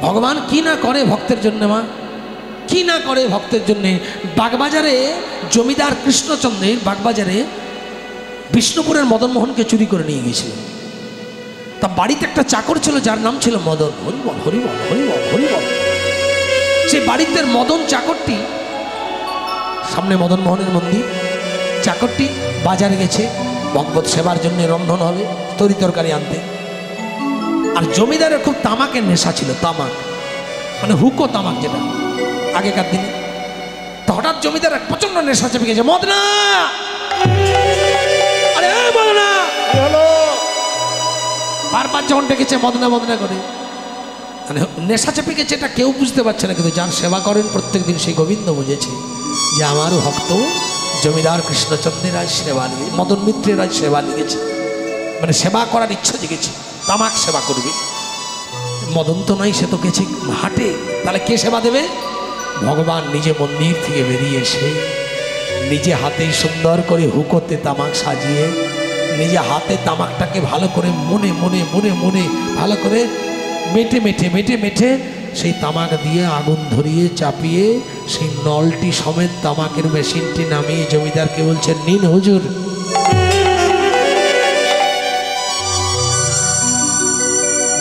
ভগবান কি না করে ভক্তের জন্য মা, কি না করে ভক্তের জন্যে। বাগবাজারে জমিদার কৃষ্ণচন্দ্রের বাগবাজারে বিষ্ণুপুরের মদনমোহনকে চুরি করে নিয়ে গিয়েছিল। তা বাড়িতে একটা চাকর ছিল যার নাম ছিল মদন। হরিবল হরিবল হরিবল হরিবল। সেই বাড়িতে মদন চাকরটি, সামনে মদনমোহনের মন্দির, চাকরটি বাজারে গেছে ভগবত সেবার জন্য রন্ধন হবে, তরি তরকারি আনতে। আর জমিদারের খুব তামাকের নেশা ছিল, তামাক মানে হুকো তামাক যেটা আগেকার দিনে। তো হঠাৎ জমিদার এক প্রচন্ড নেশা চেপে গেছে, মদনা, আরে মদনা, বারবার যখন ডেকেছে মদনা মদনা করে, মানে নেশা চেপে গেছে, এটা কেউ বুঝতে পারছে না, কিন্তু যার সেবা করেন প্রত্যেক দিন সেই গোবিন্দ বুঝেছে যে আমার ভক্ত জমিদার কৃষ্ণচন্দ্রের আজ সেবা লিখেছে, মদন মিত্রের আজ সেবা লিখেছে, মানে সেবা করার ইচ্ছা জেগেছে, তামাক সেবা করবে। মদন তো নয়, সে তো গেছে হাটে, তাহলে কে সেবা দেবে? ভগবান নিজে মন্দির থেকে বেরিয়ে এসে নিজে হাতে সুন্দর করে হুকোতে তামাক সাজিয়ে নিজে হাতে তামাকটাকে ভালো করে মনে মনে মনে মনে ভালো করে মেটে মেটে মেটে মেটে সেই তামাক দিয়ে আগুন ধরিয়ে চাপিয়ে সেই নলটি সমেত তামাকের মেশিনটি নামিয়ে জমিদারকে বলছেন, নিন হুজুর।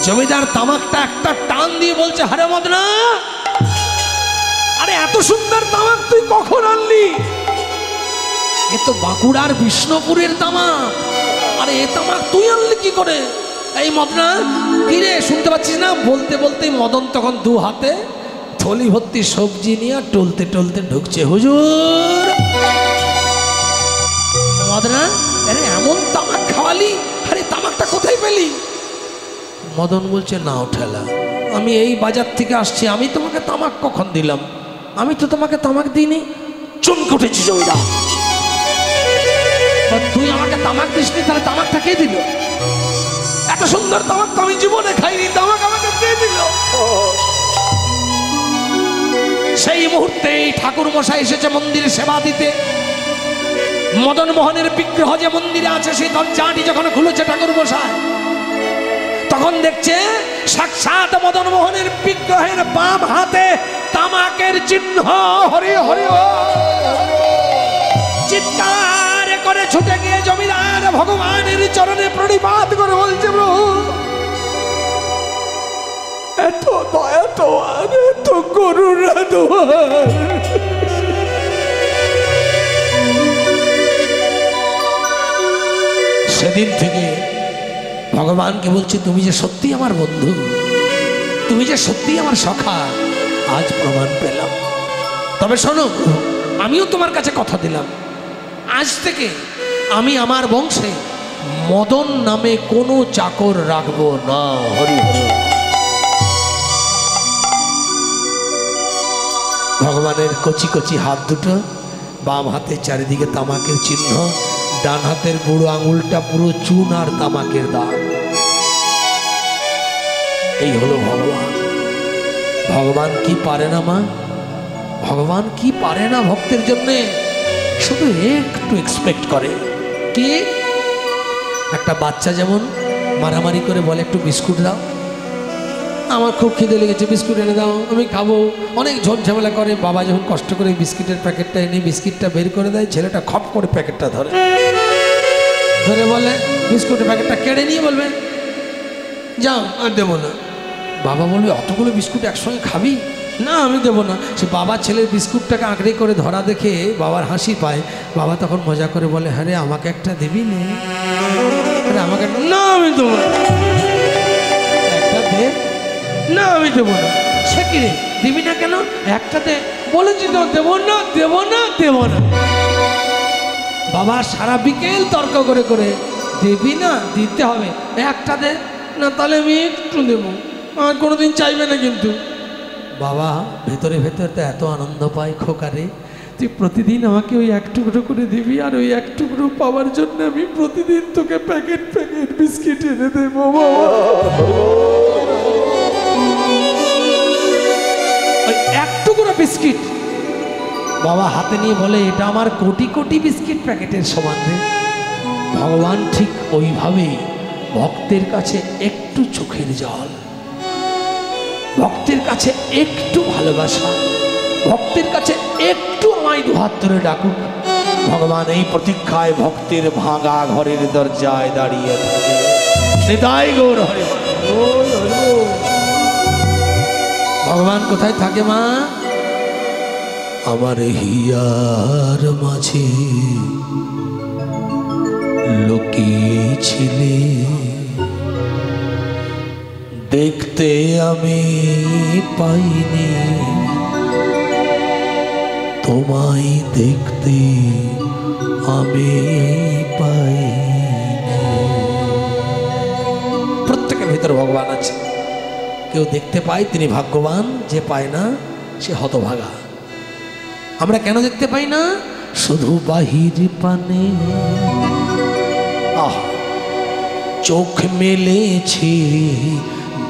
জমিদার তামাকটা একটা টান দিয়ে বলছে, হারে মদনা, আরে এত সুন্দর তামাক তুই কখন আনলি? এ তো বাঁকুড়ার বিষ্ণুপুরের তামাক, আরে এ তামাক তুই আনলি কি করে? এই মদনা, কি রে শুনতে পাচ্ছিস না? বলতে বলতে মদন তখন দু হাতে থলি ভর্তি সবজি নিয়ে টলতে টলতে ঢুকছে। হুজুর, মদনা, আরে এমন তামাক খাওয়ালি, আরে তামাকটা কোথায় পেলি? মদন বলছে, নাও ঠেলা, আমি এই বাজার থেকে আসছি, আমি তোমাকে তামাক কখন দিলাম? আমি তো তোমাকে তামাক দিইনি। চমকে উঠেছি জমিদার, তুই আমাকে তামাক দিসনি, তাহলে তামাকটা কে দিল? এত সুন্দর তামাক তো আমি জীবনে খাইনি, তামাক আমাকে কে দিল? সেই মুহূর্তে ঠাকুর মশাই এসেছে মন্দিরে সেবা দিতে। মদন মোহনের বিগ্রহ যে মন্দিরে আছে সেই দরজাটি যখন খুলেছে ঠাকুর মশাই, তখন দেখছে সাক্ষাৎ মদন মোহনের বিগ্রহের বাম হাতে তামাকের চিহ্ন। হরি হরি, চিৎকার করে ছুটে গিয়ে জমিদার ভগবানের চরণে প্রণিপাত করে বলছে, প্রভু এত দয়া তোমার, এত করুণা তোমার। সেদিন থেকে ভগবানকে বলছে, তুমি যে সত্যি আমার বন্ধু, তুমি যে সত্যি আমার সখা, আজ প্রমাণ পেলাম। তবে শোনো, আমিও তোমার কাছে কথা দিলাম, আজ থেকে আমি আমার বংশে মদন নামে কোনো চাকর রাখবো না। হরি হরি। ভগবানের কচি কচি হাত দুটো, বাম হাতের চারিদিকে তামাকের চিহ্ন, ডান হাতের বুড়ো আঙুলটা পুরো চুন আর তামাকের দাগ। এই হলো ভগবান। ভগবান কি পারে না মা? ভগবান কি পারে না ভক্তের জন্যে? শুধু একটু এক্সপেক্ট করে। কি? একটা বাচ্চা যেমন মারামারি করে বলে, একটু বিস্কুট দাও, আমার খুব খিদে লেগেছে, বিস্কুট এনে দাও, আমি খাবো। অনেক ঝোট ঝামেলা করে, বাবা যখন কষ্ট করে বিস্কিটের প্যাকেটটা এনে বিস্কিটটা বের করে দেয়, ছেলেটা খপ করে প্যাকেটটা ধরে বলে, বিস্কুটের প্যাকেটটা কেড়ে নিয়ে বলবে, যাও আর দেবো না। বাবা বলবে, অতগুলো বিস্কুট একসঙ্গে খাবি? না, আমি দেবো না। সে বাবা ছেলের বিস্কুটটাকে আঁকড়ে করে ধরা দেখে বাবার হাসি পায়। বাবা তখন মজা করে বলে, হ্যাঁ রে, আমাকে একটা দিবি নে? আমাকে না, আমি দেবো না। একটা দে। না, আমি দেবো না। সে কি রে, দিবি না কেন? একটা দে। বলেছি তো দেবো না, দেবো না, দেবো না। বাবা সারা বিকেল তর্ক করে করে, দেবি না, দিতে হবে, একটা দে না, তাহলে আমি একটু দেবো, আর কোনোদিন চাইবে না কিন্তু। বাবা ভেতরে ভেতরে তো এত আনন্দ পায়, খোকারে তুই প্রতিদিন আমাকে ওই এক টুকরো করে দিবি, আর ওই এক টুকরো পাওয়ার জন্য আমি প্রতিদিন তোকে প্যাকেট প্যাকেট বিস্কিট এনে দেবো। বাবা ওই এক টুকরো বিস্কিট বাবা হাতে নিয়ে বলে, এটা আমার কোটি কোটি বিস্কিট প্যাকেটের সমান রে। ভগবান ঠিক ওইভাবেই ভক্তের কাছে একটু চোখের জল, ভক্তির কাছে একটু ভালোবাসা, ভক্তির কাছে একটু আমায় দুহাত ধরে ডাকুক। ভগবান এই প্রতীক্ষায় ভক্তির ভাঙা ঘরের দরজায় দাঁড়িয়ে থাকে। নিতাই গৌর হরি বল। ভগবান কোথায় থাকে মা? আমার হিয়ার মাঝে লুকিয়েছিলে, দেখতে আমি পাইনি, তোমায় দেখতে আমি পাইনি। প্রত্যেকের ভিতর ভগবান আছে। কেউ দেখতে পায় তিনি ভাগ্যবান, যে পায় না সে হতভাগা। আমরা কেন দেখতে পাই না? শুধু বাহির পানে চোখ মেলেছে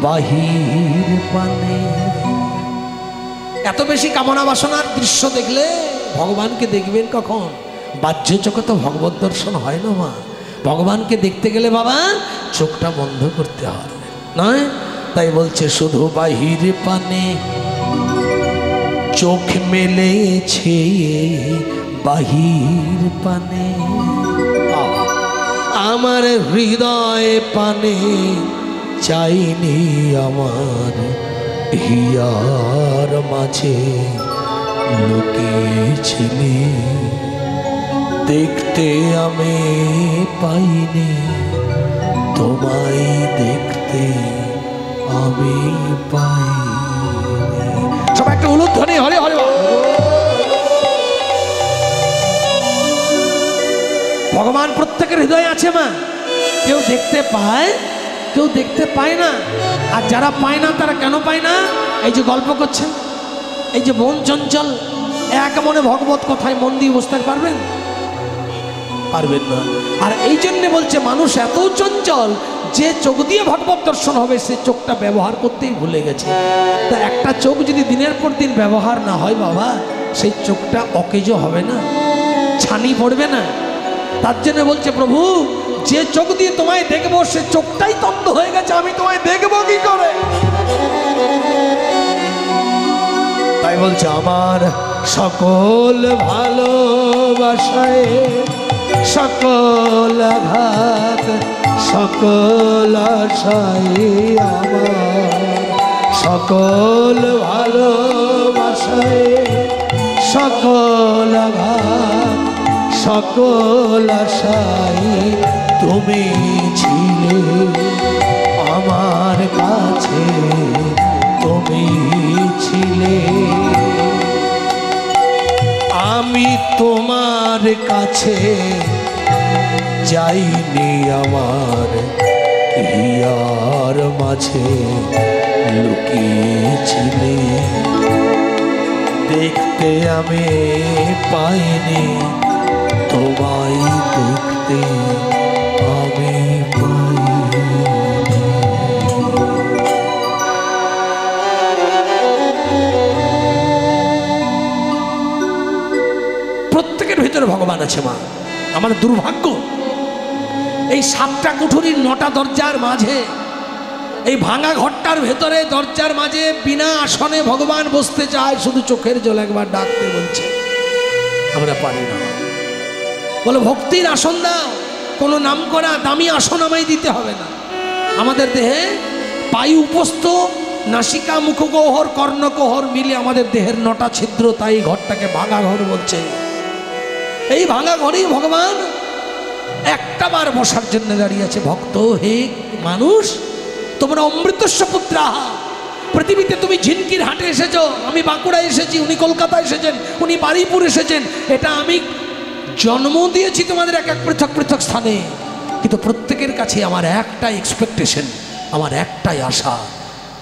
বাহির পানে। এত বেশি কামনা বাসনার দৃশ্য দেখলে ভগবানকে দেখবেন কখন? বাহ্য চোখে তো ভগবত দর্শন হয় না মা। ভগবানকে দেখতে গেলে বাবা চোখটা বন্ধ করতে হবে, নয়? তাই বলছে শুধু বাহির পানে চোখ মেলেছে বাহির পানে, আমার হৃদয় পানে চাইনি, আমার হিয়ার মাঝে লুকিয়েছিলে, দেখতে আমি পাইনি, তোমায় দেখতে আমি পাইনি। সব একটা উলুধ্বনি হরে হরে। ভগবান প্রত্যেকের হৃদয়ে আছে মা। কেউ দেখতে পায়, কেউ দেখতে পায় না। আর যারা পায় না তারা কেন পায় না? এই যে গল্প করছেন, এই যে মন চঞ্চল, এক মনে ভগবত কোথায় মন দিয়ে বসতে পারবেন? পারবেন না। আর এই জন্যে বলছে মানুষ এত চঞ্চল যে চোখ দিয়ে ভগবত দর্শন হবে সে চোখটা ব্যবহার করতেই ভুলে গেছে। তা একটা চোখ যদি দিনের পর দিন ব্যবহার না হয় বাবা, সেই চোখটা অকেজো হবে না, ছানি পড়বে না। তার জন্য বলছে প্রভু, যে চোখ দিয়ে তোমায় দেখবো সে চোখটাই তন্দ হয়ে গেছে, আমি তোমায় দেখবো কি করে? তাই বলছে আমার সকল ভালোবাসায় সকল আঘাত সকল আশায়, আমার সকল ভালোবাসায় সকল আঘাত সকল আশায় তুমি ছিলে, আমার কাছে তুমি ছিলে, আমি তোমার কাছে যাইনি, আমার হিয়ার মাঝে লুকিয়েছিলে, দেখতে আমি পাইনি, তোমায় দেখতে আমি পাইনি। প্রত্যেকের ভিতরে ভগবান আছে মা। আমাদের দুর্ভাগ্য এই 7টা কুঠুরির 9টা দরজার মাঝে, এই ভাঙা ঘরটার ভেতরে দরজার মাঝে বিনা আসনে ভগবান বসতে চায়, শুধু চোখের জল একবার ডাকতে বলছে, আমরা পারি না। বলো ভক্তির আসন দাও, কোনো নাম করা দামি আসন আমায় দিতে হবে না। আমাদের দেহে পায়ু উপস্থ, নাসিকা মুখগহ্বর কর্ণগহ্বর মিলে আমাদের দেহের 9টা ছিদ্র, তাই ঘরটাকে ভাঙা ঘর বলছে। এই ভাঙা ঘরেই ভগবান একটা বার বসার জন্য দাঁড়িয়ে আছে। ভক্ত হে মানুষ, তোমরা অমৃতস্য পুত্রা, পৃথিবীতে তুমি ঝিনকির হাটে এসেছো, আমি বাঁকুড়ায় এসেছি, উনি কলকাতায় এসেছেন, উনি বারুইপুর এসেছেন। এটা আমি জন্ম দিয়েছি তোমাদের এক এক পৃথক পৃথক স্থানে, কিন্তু প্রত্যেকের কাছে আমার একটাই এক্সপেকটেশন, আমার একটাই আশা,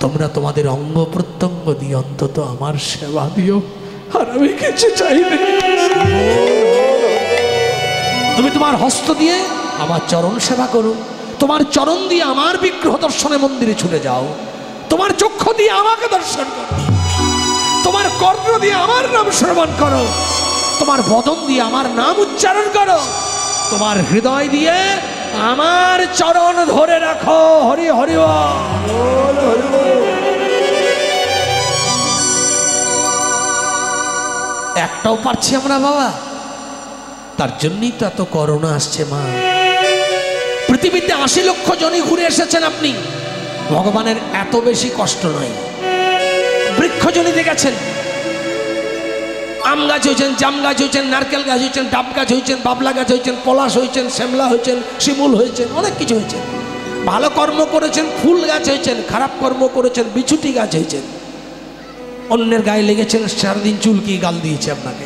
তোমরা তোমাদের অঙ্গ প্রত্যঙ্গ দিয়ে অন্তত আমার সেবা দিও। আর আমি কিছু চাইনি, তুমি তোমার হস্ত দিয়ে আমার চরণ সেবা করো, তোমার চরণ দিয়ে আমার বিগ্রহ দর্শনে মন্দিরে ছুটে যাও, তোমার চক্ষু দিয়ে আমাকে দর্শন করো, তোমার কর্ণ দিয়ে আমার নাম শ্রবণ করো, তোমার বদন দিয়ে আমার নাম উচ্চারণ করো, তোমার হৃদয় দিয়ে আমার চরণ ধরে রাখো। হরি হরি বল। একটাও পারছি আমরা বাবা। তার জন্যই তো এত করোনা আসছে মা। পৃথিবীতে 80 লক্ষ জনই ঘুরে এসেছেন আপনি, ভগবানের এত বেশি কষ্ট নয়। বৃক্ষজনিতে গেছেন, আম গাছ হয়েছেন, জাম গাছ হয়েছেন, নারকেল গাছ হয়েছেন, ডাব গাছ হয়েছেন, বাবলা গাছ হয়েছেন, পলাশ হয়েছেন, শ্যামলা হয়েছেন, শিমুল হয়েছেন, অনেক কিছু হয়েছে। ভালো কর্ম করেছেন, ফুল গাছ হয়েছেন, খারাপ কর্ম করেছেন, বিছুটি গাছ হয়েছেন। অন্যের গায়ে লেগেছেন, সারাদিন চুলকি গাল দিয়েছে আপনাকে।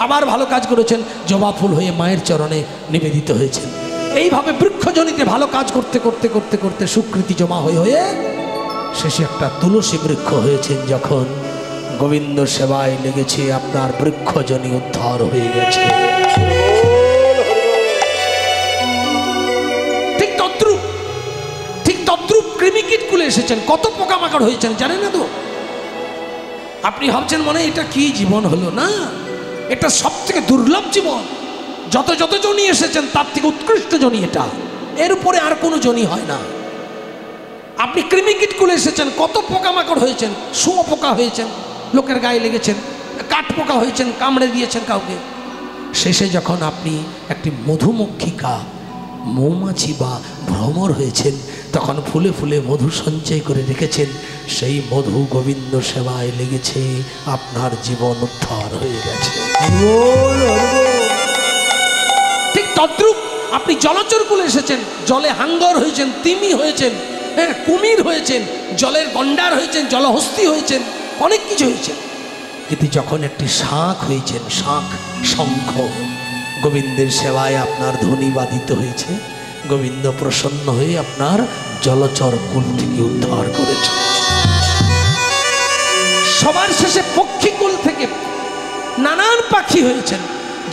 আবার ভালো কাজ করেছেন, জবা ফুল হয়ে মায়ের চরণে নিবেদিত হয়েছেন। এইভাবে বৃক্ষজনিতে ভালো কাজ করতে করতে করতে করতে সুকৃতি জমা হয়ে হয়ে শেষে একটা তুলসী বৃক্ষ হয়েছেন। যখন গোবিন্দ সেবায় লেগেছে, আপনার বৃক্ষজনি উদ্ধার হয়ে গেছে। ঠিক তদ্রুপ কৃমিকীট কুলে এসেছেন। কত পোকামাকড় হয়েছেন জানেন না তো? আপনি ভাবছেন মনে এটা কি জীবন হলো না, এটা সব থেকে দুর্লভ জীবন। যত যত জনি এসেছেন তার থেকে উৎকৃষ্ট জনি এটা, এর উপরে আর কোনো জনি হয় না। আপনি কৃমিকীট কুলে এসেছেন, কত পোকামাকড় হয়েছেন, শুঁয়োপোকা হয়েছেন, লোকের গায়ে লেগেছেন, কাঠ পোকা হয়েছেন, কামড়ে দিয়েছেন কাউকে। শেষে যখন আপনি একটি মধুমক্ষিকা, মৌমাছি বা ভ্রমর হয়েছেন, তখন ফুলে ফুলে মধু সঞ্চয় করে রেখেছেন। সেই মধু গোবিন্দ সেবায় লেগেছে, আপনার জীবন উদ্ধার হয়ে গেছে। ঠিক তদ্রূপ আপনি জলচর কুলে এসেছেন, জলে হাঙ্গর হয়েছেন, তিমি হয়েছেন, হ্যাঁ কুমির হয়েছেন, জলের গন্ডার হয়েছেন, জলহস্তি হয়েছেন, অনেক কিছু হয়েছে। কিন্তু যখন একটি শাঁখ হয়েছেন, শাঁখ শঙ্খ, গোবিন্দের সেবায় আপনার ধ্বনি বাধিত হয়েছে, গোবিন্দ প্রসন্ন হয়ে আপনার জলচর কুল থেকে উদ্ধার করেছে। সবার শেষে পক্ষীকুল থেকে নানান পাখি হয়েছেন।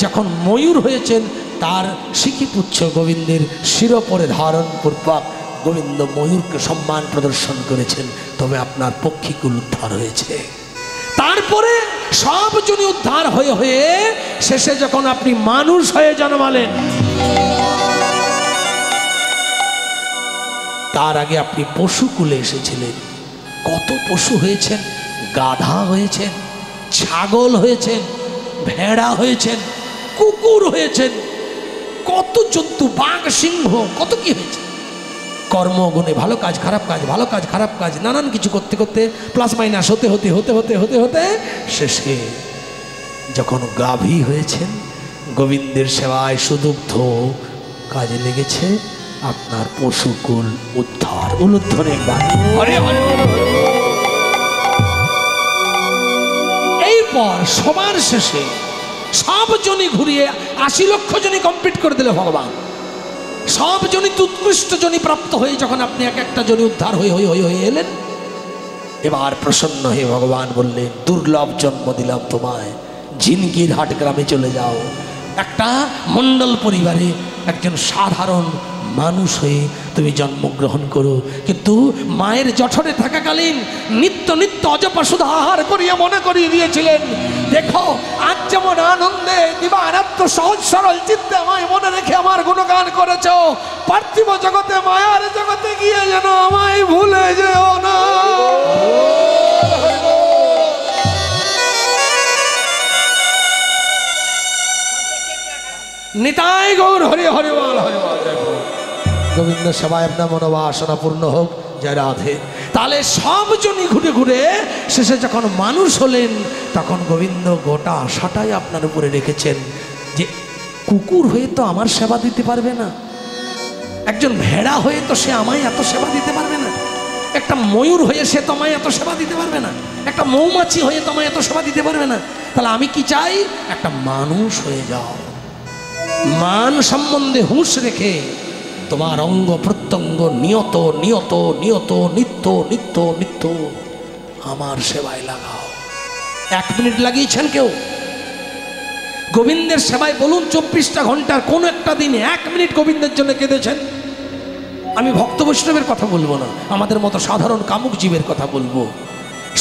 যখন ময়ূর হয়েছেন, তার শিখিপুচ্ছ গোবিন্দের শিরোপরে ধারণ পূর্বক গোবিন্দ ময়ূরকে সম্মান প্রদর্শন করেছেন, তবে আপনার পক্ষীকুল উদ্ধার হয়েছে। তারপরে সব জনি উদ্ধার হয়ে হয়ে শেষে যখন আপনি মানুষ হয়ে জন্মালেন, তার আগে আপনি পশুকুলে এসেছিলেন। কত পশু হয়েছেন, গাধা হয়েছেন, ছাগল হয়েছেন, ভেড়া হয়েছেন, কুকুর হয়েছেন, কত জন্তু, বাঘ, সিংহ, কত কি হয়েছে। কর্মগুণে ভালো কাজ খারাপ কাজ, ভালো কাজ খারাপ কাজ, নানান কিছু করতে করতে প্লাস মাইনাস হতে হতে হতে হতে হতে হতে শেষে যখন গাভী হয়েছেন, গোবিন্দের সেবায় সুদুগ্ধ কাজে লেগেছে, আপনার পশুকুল উদ্ধার। উলুধ্বনি একবার। এরপর সবার শেষে সব জনি ঘুরিয়ে 80 লক্ষ জনি কমপ্লিট করে দিলে ভগবান। সব জনিতে উৎকৃষ্ট জনি প্রাপ্ত হয়ে যখন আপনি এক একটা জনি উদ্ধার হয়ে হয়ে হয়ে হয়ে এলেন, এবার প্রসন্ন হয়ে ভগবান বললেন, দুর্লভ জন্ম দিলাম তোমায়, ঝিনকির হাট গ্রামে চলে যাও। একটা মণ্ডল পরিবারে একজন সাধারণ মানুষ হয়ে তুমি জন্মগ্রহণ করো। কিন্তু মায়ের জঠরে থাকাকালীন নিত্য নিত্য অজপা সুধা আহার করিয়ে মনে করিয়ে দিয়েছিলেন, দেখো আজ যেমন আনন্দে দিবারাত্র সহজ সরল চিত্তে আমায় মনে রেখে আমার গুণগান করেছ, পার্থিব জগতে মায়ার জগতে গিয়ে যেন আমায় ভুলে যেও না। নিতাই গৌর হরি হরি বল হরি বল। গোবিন্দ সেবায় আপনার মনোবাসনা পূর্ণ হোক, জয় রাধে। তাহলে সব জনই ঘুরে ঘুরে শেষে যখন মানুষ হলেন, তখন গোবিন্দ গোটা আশাটাই আপনার উপরে রেখেছেন যে কুকুর হয়ে তো আমার সেবা দিতে পারবে না, একজন ভেড়া হয়ে তো সে আমায় এত সেবা দিতে পারবে না, একটা ময়ূর হয়ে সে তো আমায় এত সেবা দিতে পারবে না, একটা মৌমাছি হয়ে তো আমায় এত সেবা দিতে পারবে না। তাহলে আমি কি চাই? একটা মানুষ হয়ে যাও, মান সম্বন্ধে হুঁশ রেখে তোমার অঙ্গ প্রত্যঙ্গ নিয়ত নিয়ত নিয়ত নিত্য নিত্য নিত্য আমার সেবায় লাগাও। 1 মিনিট লাগিয়েছেন কেউ? গোবিন্দের সেবায় বলুন 24টা ঘন্টার কোন একটা দিনে 1 মিনিট গোবিন্দের জন্য কেঁদেছেন? আমি ভক্ত বৈষ্ণবের কথা বলবো না, আমাদের মতো সাধারণ কামুক জীবের কথা বলবো।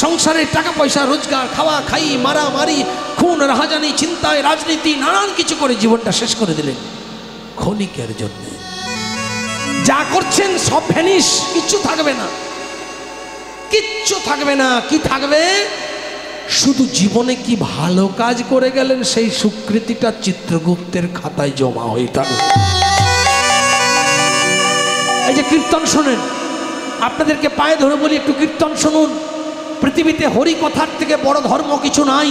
সংসারের টাকা পয়সা রোজগার, খাওয়া খাই, মারামারি, খুন রাহাজানি, চিন্তায়, রাজনীতি, নানান কিছু করে জীবনটা শেষ করে দিলেন ক্ষণিকের জন্য। যা করছেন সব ভ্যানিশ, কিচ্ছু থাকবে না, কিচ্ছু থাকবে না। কি থাকবে? শুধু জীবনে কি ভালো কাজ করে গেলেন সেই স্বীকৃতিটা চিত্রগুপ্তের খাতায় জমা হয়ে থাকবে। এই যে কীর্তন শোনেন, আপনাদেরকে পায়ে ধরে বলি একটু কীর্তন শুনুন। পৃথিবীতে হরি কথার থেকে বড় ধর্ম কিছু নাই।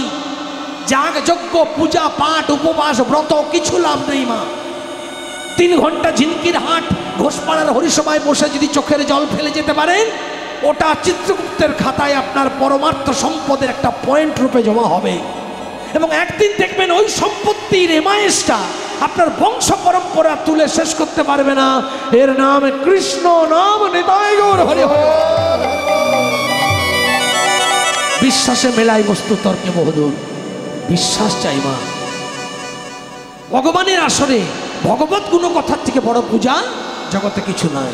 যাগ যজ্ঞ পূজা পাঠ উপবাস ব্রত কিছু লাভ নেই মা। 3 ঘন্টা ঝিনকির হাট ঘোষপাড়ার হরিসভায় বসে যদি চোখের জল ফেলে যেতে পারেন, ওটা চিত্রগুপ্তের খাতায় আপনার পরমার্থ সম্পদের একটা পয়েন্ট রূপে জমা হবে। এবং একদিন দেখবেন ওই সম্পত্তির এমায়েসটা আপনার বংশ পরম্পরা তুলে শেষ করতে পারবে না। এর নাম কৃষ্ণ নাম, নিতাই গৌর হরি হরি। বিশ্বাসে মেলাই বস্তু তর্কে বহুদূর। বিশ্বাস চাই মা। ভগবানের আসরে ভগবত গুণ কথার থেকে বড় পূজা জগতে কিছু নাই।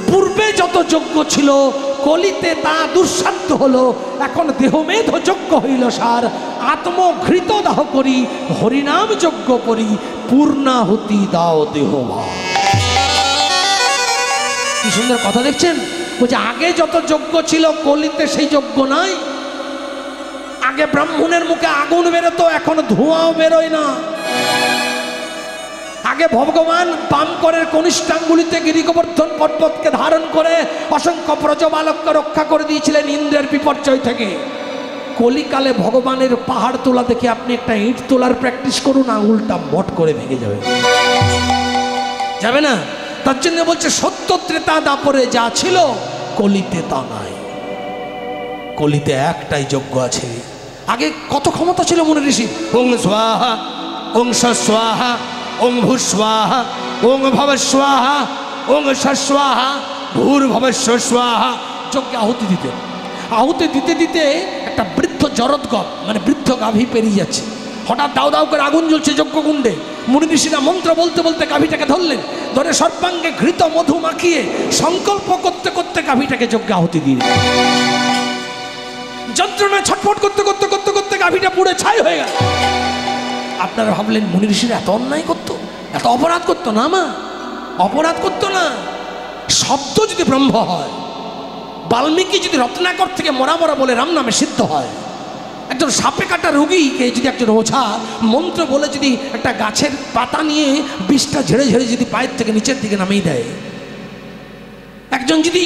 পূর্বে যত যজ্ঞ ছিল কলিতে তা দুঃসাধ্য হলো। এখন দেহমেধ যজ্ঞ হইল সার, আত্মঘৃত দাহ করি হরিনাম যজ্ঞ করি, পূর্ণাহুতি দাও দেহ। কি সুন্দর কথা দেখছেন। বলছে আগে যত যজ্ঞ ছিল কলিতে সেই যজ্ঞ নাই। আগে ব্রাহ্মণের মুখে আগুন বেরোতো, এখন ধোঁয়াও বেরোয় না। আগে ভগবান বাম করের কনিষ্ঠাঙ্গুলিতে গিরিগোবর্ধন পর্বতকে ধারণ করে অসংখ্য ব্রজবালককে রক্ষা করে দিয়েছিলেন ইন্দ্রের বিপর্যয় থেকে। কলিকালে ভগবানের পাহাড় তোলা দেখে আপনি একটা ইট তোলার প্র্যাকটিস করুন, আঙুলটা মট করে ভেঙে যাবে, যাবে না। তার জন্য বলছে সত্য ত্রেতা দাপরে যা ছিল কলিতে তা নাই। কলিতে একটাই যজ্ঞ আছে। আগে কত ক্ষমতা ছিল মনে ঋষি। ওং স্বাহা ওং স্বাহা ওং ভূস্বাহা ওং ভবস্বাহা ওং স্বাহা ভূর্ভবস্ব স্বাহা যজ্ঞে আহুতি দিতেন। আহুতি দিতে দিতে একটা বৃদ্ধ জরৎগব মানে বৃদ্ধ গাভী পেরিয়ে যাচ্ছে। হঠাৎ দাউ দাউ করে আগুন জ্বলছে যজ্ঞকুণ্ডে। মুনি ঋষিরা মন্ত্র বলতে বলতে গাভীটাকে ধরলেন, ধরে সর্বাঙ্গে ঘৃত মধু মাখিয়ে সংকল্প করতে করতে গাভীটাকে যজ্ঞে আহুতি দিয়ে যন্ত্রণায় ছটফট করতে করতে করতে করতে গাভীটা পুড়ে ছাই হয়ে গেল। আপনারা ভাবলেন মুনি ঋষিরা এত অন্যায় করতো, এত অপরাধ করতো না মা, অপরাধ করতো না। শব্দ যদি ব্রহ্ম হয়, বাল্মীকি যদি রত্নাকর থেকে মরা মরা বলে রাম নামে সিদ্ধ হয়, একজন সাপে কাটা রোগীকে যদি একজন ওঝা মন্ত্র বলে যদি একটা গাছের পাতা নিয়ে বিষটা ঝেড়ে ঝেড়ে যদি পায়ের থেকে নিচের দিকে নামিয়ে দেয়, একজন যদি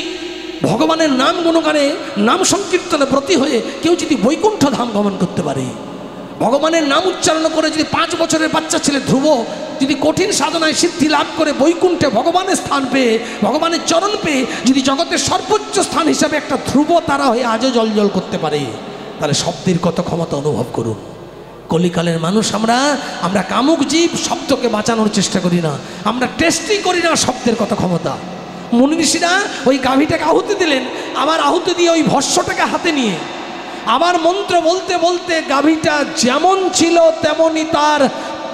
ভগবানের নাম গুণগানে নাম সংকীর্তনে ব্রতী হয়ে কেউ যদি বৈকুণ্ঠ ধাম গমন করতে পারে, ভগবানের নাম উচ্চারণ করে যদি 5 বছরের বাচ্চা ছেলে ধ্রুব যদি কঠিন সাধনায় সিদ্ধি লাভ করে বৈকুণ্ঠে ভগবানের স্থান পেয়ে ভগবানের চরণ পেয়ে যদি জগতের সর্বোচ্চ স্থান হিসাবে একটা ধ্রুব তারা হয়ে আজও জলজল করতে পারে, তাহলে শব্দের কত ক্ষমতা অনুভব করুন। কলিকালের মানুষ আমরা কামুক জীব, শব্দকে বাঁচানোর চেষ্টা করি না, আমরা টেস্টই করি না শব্দের কত ক্ষমতা। মুনি ঋষিরা ওই গাভীটাকে আহুতি দিলেন, আবার আহুতি দিয়ে ওই ভস্যটাকে হাতে নিয়ে আবার মন্ত্র বলতে বলতে গাভীটা যেমন ছিল তেমনই তার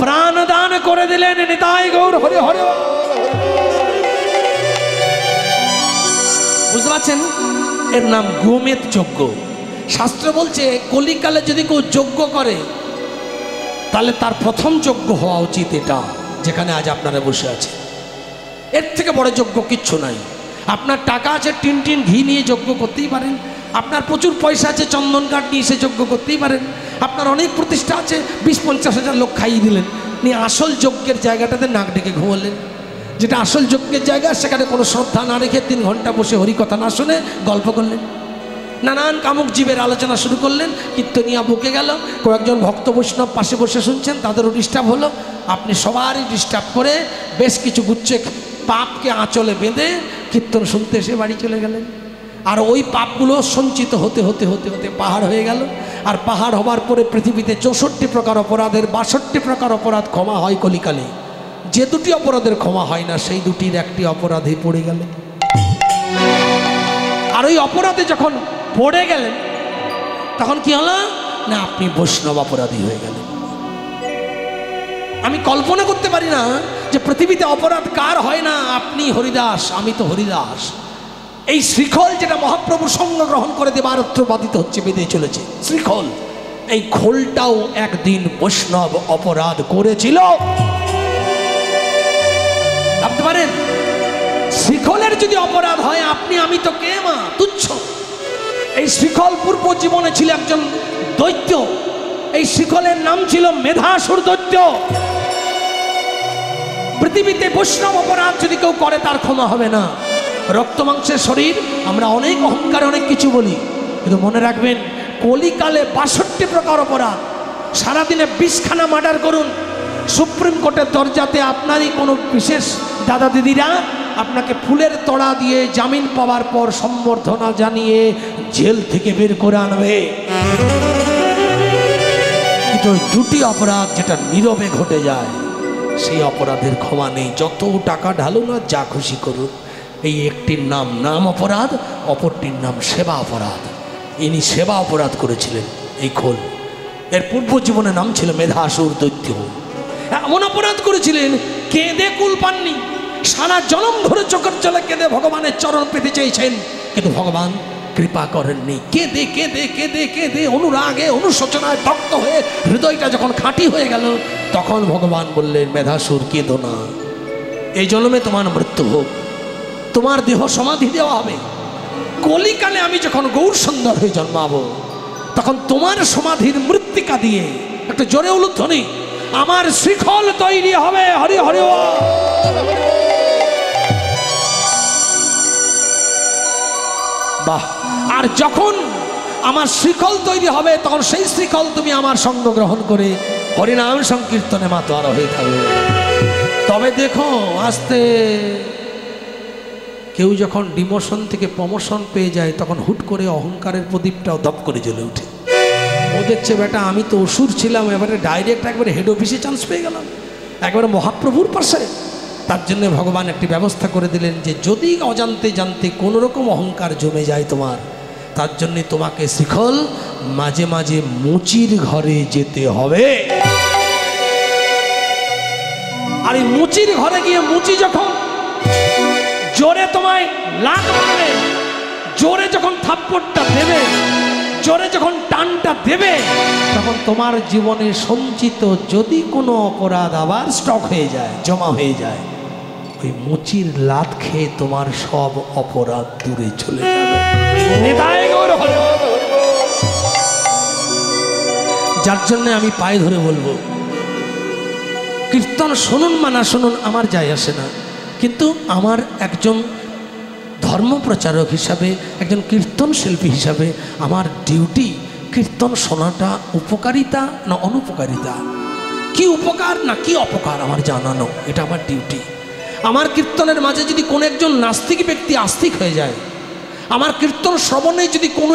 প্রাণদান করে দিলেন। নিতাই গৌর হরি হরি। বুঝতে পারছেন, এর নাম গোমেদ যজ্ঞ। শাস্ত্র বলছে কলিকালে যদি কেউ যজ্ঞ করে তাহলে তার প্রথম যজ্ঞ হওয়া উচিত এটা, যেখানে আজ আপনারা বসে আছে। এর থেকে বড় যজ্ঞ কিচ্ছু নাই। আপনার টাকা আছে, টিন টিন ঘি নিয়ে যজ্ঞ করতেই পারেন। আপনার প্রচুর পয়সা আছে, চন্দন কাঠ নিয়ে এসে যজ্ঞ করতেই পারেন। আপনার অনেক প্রতিষ্ঠা আছে, 20-50 হাজার লোক খাইয়ে দিলেন, নিয়ে আসল যজ্ঞের জায়গাটাতে নাক ডেকে ঘুমালেন। যেটা আসল যজ্ঞের জায়গা সেখানে কোনো শ্রদ্ধা না রেখে 3 ঘন্টা বসে হরিকথা না শুনে গল্প করলেন, নানান কামুক জীবের আলোচনা শুরু করলেন, কীর্তনিয়া বুকে গেল, কয়েকজন ভক্ত বৈষ্ণব পাশে বসে শুনছেন, তাদেরও ডিস্টার্ব হলো। আপনি সবারই ডিস্টার্ব করে বেশ কিছু গুচ্ছ পাপকে আঁচলে বেঁধে কীর্তন শুনতে এসে বাড়ি চলে গেলেন। আর ওই পাপগুলো সঞ্চিত হতে হতে হতে হতে পাহাড় হয়ে গেল। আর পাহাড় হবার পরে পৃথিবীতে 64 প্রকার অপরাধের 62 প্রকার অপরাধ ক্ষমা হয় কলিকালে। যে 2টি অপরাধের ক্ষমা হয় না সেই 2টির একটি অপরাধে পড়ে গেল। আর ওই অপরাধে যখন পড়ে গেলেন তখন কি হলো না, আপনি বৈষ্ণব অপরাধী হয়ে গেলেন। আমি কল্পনা করতে পারি না যে পৃথিবীতে অপরাধ কার হয় না। আপনি হরিদাস, আমি তো হরিদাস। এই শ্রীখল যেটা মহাপ্রভুর সঙ্গ গ্রহণ করে দেবারত্র বাধিত হচ্ছে, বেঁধে চলেছে শ্রীখল, এই খোলটাও একদিন বৈষ্ণব অপরাধ করেছিল। ভাবতে পারেন, শ্রীখলের যদি অপরাধ হয়, আপনি আমি তো কে মা, তুচ্ছ। এই শ্রীখল পূর্ব জীবনে ছিল একজন দৈত্য। এই শিকলের নাম ছিল মেধাসুর দৈত্য। পৃথিবীতে বৈষ্ণব অপরাধ যদি কেউ করে তার ক্ষমা হবে না। রক্ত মাংসের শরীর, আমরা অনেক অহংকারে অনেক কিছু বলি, কিন্তু মনে রাখবেন কলিকালে 62 প্রকার অপরাধ। সারাদিনে 20খানা মার্ডার করুন, সুপ্রিম কোর্টের দরজাতে আপনারই কোনো বিশেষ দাদা দিদিরা আপনাকে ফুলের তোড়া দিয়ে জামিন পাওয়ার পর সম্বর্ধনা জানিয়ে জেল থেকে বের করে আনবে। কিন্তু ওই দুটি অপরাধ যেটা নীরবে ঘটে যায়, সেই অপরাধের ক্ষমা নেই। যত টাকা ঢালুন না, যা খুশি করুন, এই একটির নাম নাম অপরাধ, অপরটির নাম সেবা অপরাধ। ইনি সেবা অপরাধ করেছিলেন এই খোল। এর পূর্ব জীবনে নাম ছিল মেধাসুর দৈত্য। এমন অপরাধ করেছিলেন কেঁদে কুল পাননি। সারা জনম ধরে চোখের জলে কেঁদে ভগবানের চরণ পেতে চেয়েছেন, কিন্তু ভগবান কৃপা করেননি। কেঁদে কেঁদে কেঁদে কেঁদে অনুরাগে অনুশোচনায় তপ্ত হয়ে হৃদয়টা যখন খাঁটি হয়ে গেল, তখন ভগবান বললেন, মেধাসুর কেঁদো না, এই জন্মে তোমার মৃত্যু হোক, তোমার দেহ সমাধি দেওয়া হবে। কলিকালে আমি যখন গৌর সুন্দর হয়ে জন্মাবো, তখন তোমার সমাধির মৃত্তিকা দিয়ে, একটা জোরে উলুধ্বনি, আমার শিখল তৈরি হবে। হরি হরি। বাহ। আর যখন আমার শিখল তৈরি হবে, তখন সেই শিখল তুমি আমার সঙ্গ গ্রহণ করে হরিনাম সংকীর্তনে মাতোয়ারা হয়ে থাকবে। তবে দেখো, আস্তে কেউ যখন ডিমোশন থেকে প্রমোশন পেয়ে যায়, তখন হুট করে অহংকারের প্রদীপটাও দপ করে জ্বলে ওঠে। ও দেখছে, বেটা আমি তো অসুর ছিলাম, এবারে ডাইরেক্ট একবারে হেড অফিসে চান্স পেয়ে গেলাম, একবারে মহাপ্রভুর পাশে। তার জন্য ভগবান একটি ব্যবস্থা করে দিলেন যে যদি অজান্তে জানতে কোনো রকম অহংকার জমে যায় তোমার, তার জন্য তোমাকে শিখল মাঝে মাঝে মুচির ঘরে যেতে হবে। আর এই মুচির ঘরে গিয়ে মুচি যখন জোরে তোমায় লাত মারবে, জোরে যখন থাপ্পড়টা দেবে, জোরে যখন টানটা দেবে, তখন তোমার জীবনে সঞ্চিত যদি কোনো অপরাধ আবার স্টক হয়ে যায়, জমা হয়ে যায়, ওই মুচির লাত খেয়ে তোমার সব অপরাধ দূরে চলে যাবে। যার জন্য আমি পায়ে ধরে বলবো, কীর্তন শুনুন মানা শুনুন আমার যায় আসে না, কিন্তু আমার একজন ধর্মপ্রচারক হিসাবে, একজন কীর্তন শিল্পী হিসাবে আমার ডিউটি কীর্তন শোনাটা উপকারিতা না অনুপকারিতা, কি উপকার না কি অপকার আমার জানানো, এটা আমার ডিউটি। আমার কীর্তনের মাঝে যদি কোনো একজন নাস্তিক ব্যক্তি আস্তিক হয়ে যায়, আমার কীর্তন শ্রবণে যদি কোনো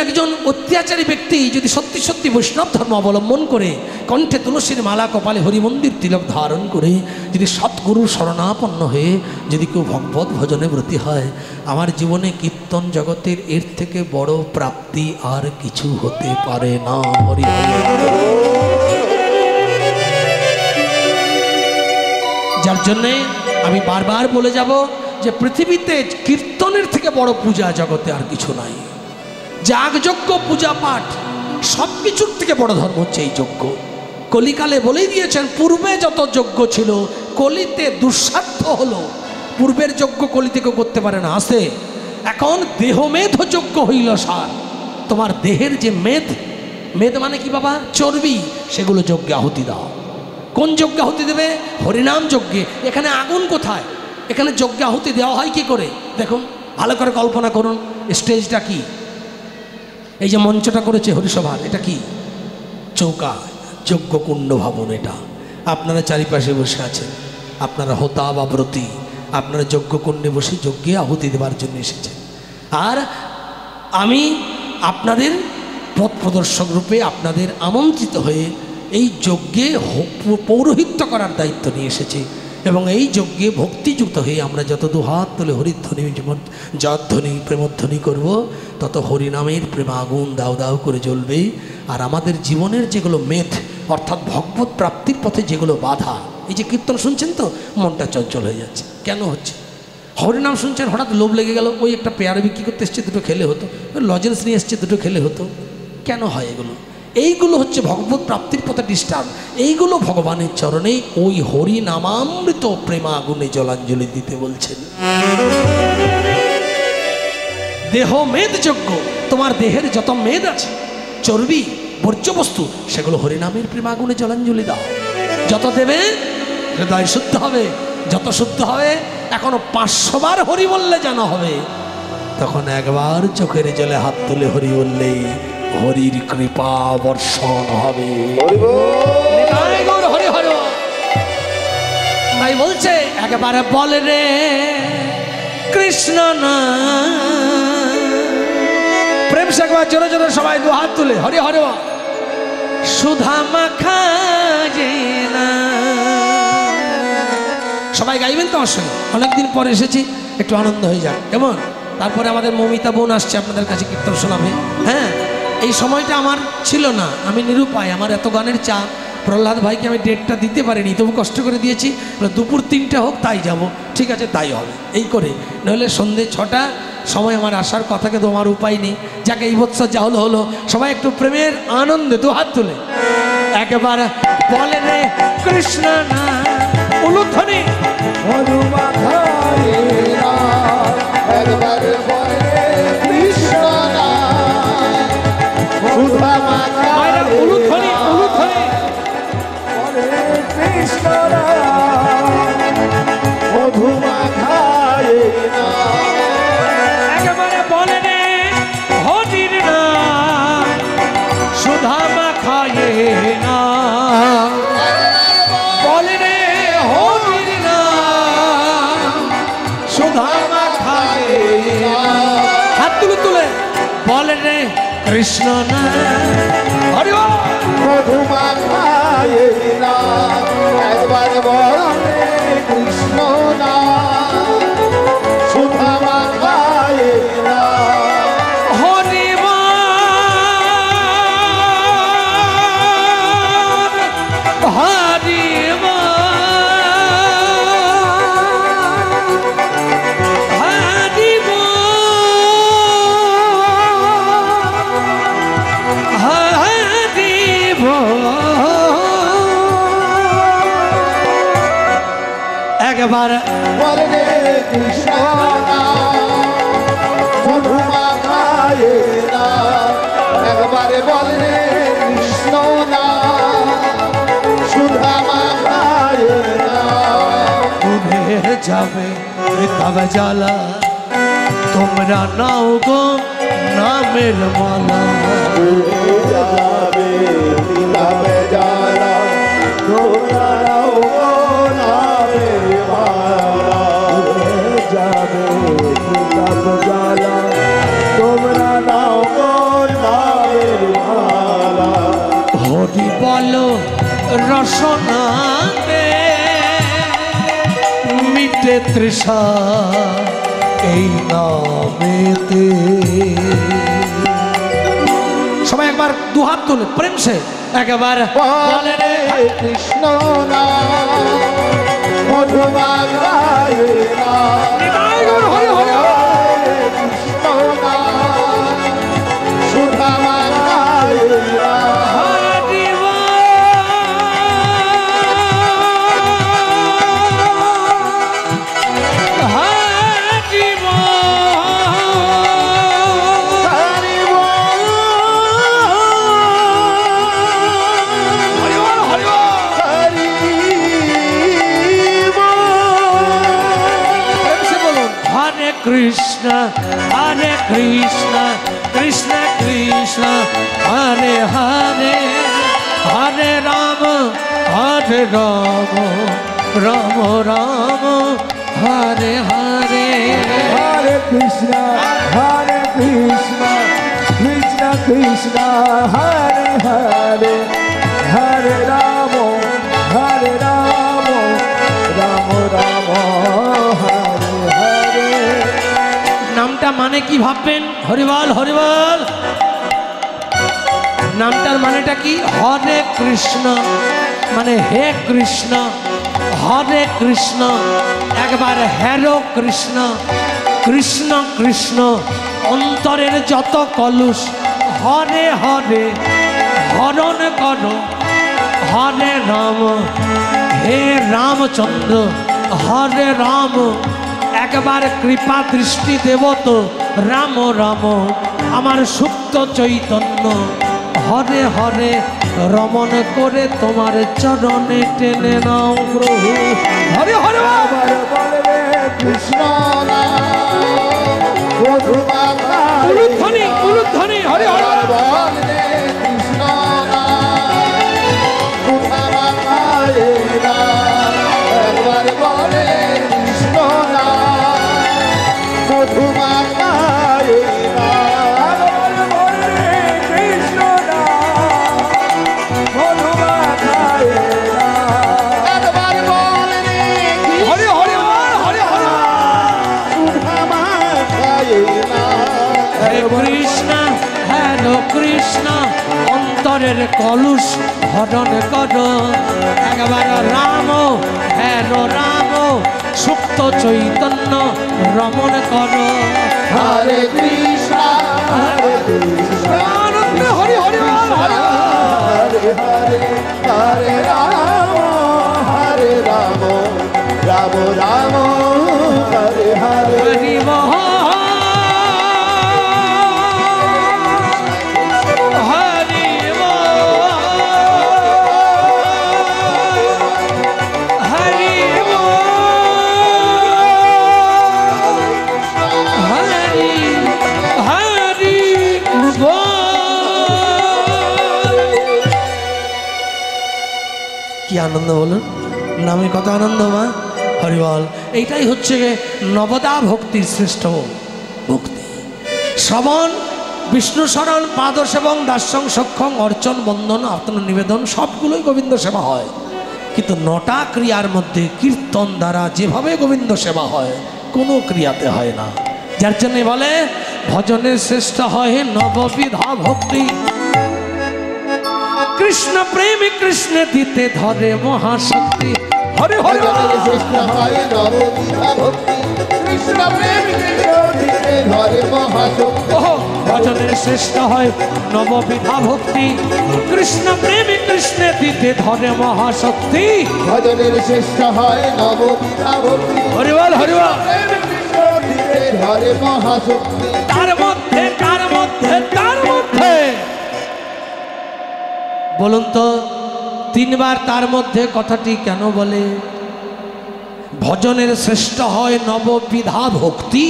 একজন অত্যাচারী ব্যক্তি যদি সত্যি সত্যি বৈষ্ণব ধর্ম অবলম্বন করে, কণ্ঠে তুলসীর মালা, কপালে হরিমন্দির তিলক ধারণ করে যদি সৎগুরুর শরণাপন্ন হয়ে যদি কেউ ভগবত ভজনে ব্রতী হয়, আমার জীবনে কীর্তন জগতের এর থেকে বড় প্রাপ্তি আর কিছু হতে পারে না। হরি যার জন্যে আমি বারবার বলে যাব যে পৃথিবীতে কীর্তনের থেকে বড় পূজা জগতে আর কিছু নাই। যাগযজ্ঞ পূজা পাঠ সব কিছুর থেকে বড় ধর্ম হচ্ছে এই যজ্ঞ। কলিকালে বলেই দিয়েছেন, পূর্বে যত যজ্ঞ ছিল কলিতে দুঃসাধ্য হলো। পূর্বের যজ্ঞ কলিতে কেউ করতে পারে না, আছে। এখন দেহমেধ যজ্ঞ হইল সার। তোমার দেহের যে মেদ মানে কি বাবা? চর্বি, সেগুলো যজ্ঞে আহুতি দাও। কোন যজ্ঞে আহুতি দেবে? হরিনাম যজ্ঞে। এখানে আগুন কোথায়? এখানে যজ্ঞে আহুতি দেওয়া হয় কি করে? দেখুন, ভালো করে কল্পনা করুন, স্টেজটা কি, এই যে মঞ্চটা করেছে হরিসভার, এটা কি? চৌকা, যজ্ঞকুণ্ড ভবন। এটা আপনারা চারিপাশে বসে আছেন, আপনারা হোতা বা ব্রতী, আপনারা যজ্ঞকুণ্ডে বসে যজ্ঞে আহুতি দেওয়ার জন্য এসেছেন। আর আমি আপনাদের পথ প্রদর্শক রূপে আপনাদের আমন্ত্রিত হয়ে এই যজ্ঞে পৌরোহিত্য করার দায়িত্ব নিয়ে এসেছি। এবং এই যজ্ঞে ভক্তিযুক্ত হয়ে আমরা যত দুহাত তুলে হরিধ্বনি, জয়ধ্বনি, প্রেমধ্বনি করব, তত হরিনামের প্রেম আগুন দাও দাও করে জ্বলবে। আর আমাদের জীবনের যেগুলো মেধ, অর্থাৎ ভগবত প্রাপ্তির পথে যেগুলো বাধা, এই যে কীর্তন শুনছেন তো মনটা চঞ্চল হয়ে যাচ্ছে, কেন হচ্ছে? হরিনাম শুনছেন, হঠাৎ লোভ লেগে গেল, ওই একটা পেয়ারা বিক্রি করতে এসছে, দুটো খেলে হতো, লজেন্স নিয়ে এসছে, দুটো খেলে হতো, কেন হয় এগুলো? এইগুলো হচ্ছে ভগবত প্রাপ্তির পথে ডিস্টার্ব। এইগুলো ভগবানের চরণে ওই হরি নামামৃত প্রেম আগুনে জলাঞ্জলি দিতে বলছেন। দেহ মেদ যজ্ঞ, তোমার দেহের যত মেদ আছে চর্বি বর্জ্য বস্তু সেগুলো হরিনামের প্রেমাগুণে জলাঞ্জলি দাও। যত দেবে হৃদয় শুদ্ধ হবে, যত শুদ্ধ হবে এখনো 500 বার হরি বললে জানা হবে, তখন একবার চোখের জলে হাত তুলে হরি বললেই হরির কৃপা বর্ষণ হবে। হরি হরি তাই বলছে একবারে বল রে কৃষ্ণ না, প্রেম সে একবার জোরে জোরে সবাই 2 হাত তুলে হরি হরি সুধা মাখা না। সবাই গাইবেন তো আমার সঙ্গে, অনেকদিন পর এসেছি, একটু আনন্দ হয়ে যাক কেমন। তারপরে আমাদের মমিতা বোন আসছে আপনাদের কাছে কীর্তন শোনাবে। হ্যাঁ, এই সময়টা আমার ছিল না, আমি নিরুপায়, আমার এত গানের চাপ। প্রহ্লাদ ভাইকে আমি ডেটটা দিতে পারিনি, তবু কষ্ট করে দিয়েছি, দুপুর 3টে হোক তাই যাব, ঠিক আছে তাই হবে এই করে, নইলে সন্ধ্যে 6টা সময় আমার আসার কথাকে তো আমার উপায় নেই। যাকে এই বৎসর যা হলো হলো, সবাই একটু প্রেমের আনন্দে 2 হাত তুলে একবার বলে রে কৃষ্ণ না, উলুধ্বনি কৃষ্ণ না হরি মধুমা খায়ে না, একবার বলে কৃষ্ণ না সুধামা খায়ে না। হরি হরি একবার বলে কৃষ্ণ না মধুমা খায়ে না, একবারে বলে কৃষ্ণ না সুধামা খায়ে না। উঠে যাবে তবে জ্বালা, তোমরা নাও গো নামের মালা। উঠে যাবে তবে জ্বালা, তোমরা নাও গো নামের মালা। উঠে যাবে তবে জ্বালা, তোমরা নাও গো নামের মালা। হরি বলো রসনাতে মিটে তৃষা এই নামেতে। সবাই একবার 2 হাত তুলে প্রেম সে একবার বলে রে কৃষ্ণ না মধুমা খায়ে না, হরি হরি কৃষ্ণ না সুধামা খায়ে না। কৃষ্ণ হরে কৃষ্ণ কৃষ্ণ কৃষ্ণ হরে হরে, হরে রাম হরে রাম রাম রাম হরে হরে। হরে কৃষ্ণ কৃষ্ণ কৃষ্ণ হরে হরে, হরে রাম রাম রাম হরে হরে। নামটা মানে কি ভাববেন? হরিবল হরিবল। নামটার মানেটা কি? হরে কৃষ্ণ মানে হে কৃষ্ণ, হরে কৃষ্ণ একবার হ্যারো কৃষ্ণ, কৃষ্ণ কৃষ্ণ অন্তরের যত কলুষ হরে হরে হরণ করো। হরে রাম হে রামচন্দ্র, হরে রাম একবার কৃপা দৃষ্টি দেব তো রাম রাম আমার সুপ্ত চৈতন্য। হরে হরে রমণ করে তোমার চরণে টেনে নাও প্রভু। হরে হরে আবার বলবে কৃষ্ণ উলুধ্বনি উলুধ্বনি হরে হরে বলবে কৃষ্ণ একবার বলে কৃষ্ণ মধুমাতায় কৃষ্ণ অন্তরের কলুষ হরণ কর একবার রাম হেন রাম সুপ্ত চৈতন্য রমণ কর। হরে কৃষ্ণ আনন্দ হরি হরি হরে হরে হরে হরে রাম রাম রাম হরে হরে হরি কি আনন্দ বলুন, নামে কত আনন্দ মা হরিবল। এইটাই হচ্ছে নবদা ভক্তির শ্রেষ্ঠ ভক্তি। শ্রবণ, বিষ্ণু শরণ, পাদশ এবং দাস্যং সক্ষং অর্চন বন্দন আত্মনিবেদন সবগুলোই গোবিন্দ সেবা হয়। কিন্তু 9টা ক্রিয়ার মধ্যে কীর্তন দ্বারা যেভাবে গোবিন্দ সেবা হয় কোনো ক্রিয়াতে হয় না। যার জন্য বলে ভজনের শ্রেষ্ঠ হয় নববিধা ভক্তি। কৃষ্ণ প্রেমী কৃষ্ণ দিতে ধরে মহাশক্তি। হরে হরে কৃষ্ণ হয় নববিধা ভক্তি কৃষ্ণ প্রেম কৃষ্ণ দিতে ধরে মহাশক্তি ভজনের শ্রেষ্ঠ হয় নববিধা ভক্তি। কৃষ্ণ প্রেমী কৃষ্ণ দিতে ধরে মহাশক্তি। ভজনের শ্রেষ্ঠ হয় নববিধা ভক্তি হরিবল হরিবল। প্রেম কৃষ্ণ দিতে ধরে মহাশক্তি তার মধ্যে তার মধ্যে তার মধ্যে বলুন তো 3বার তার মধ্যে কথাটি কেন বলে? ভজনের শ্রেষ্ঠ হয় নববিধা ভক্তি।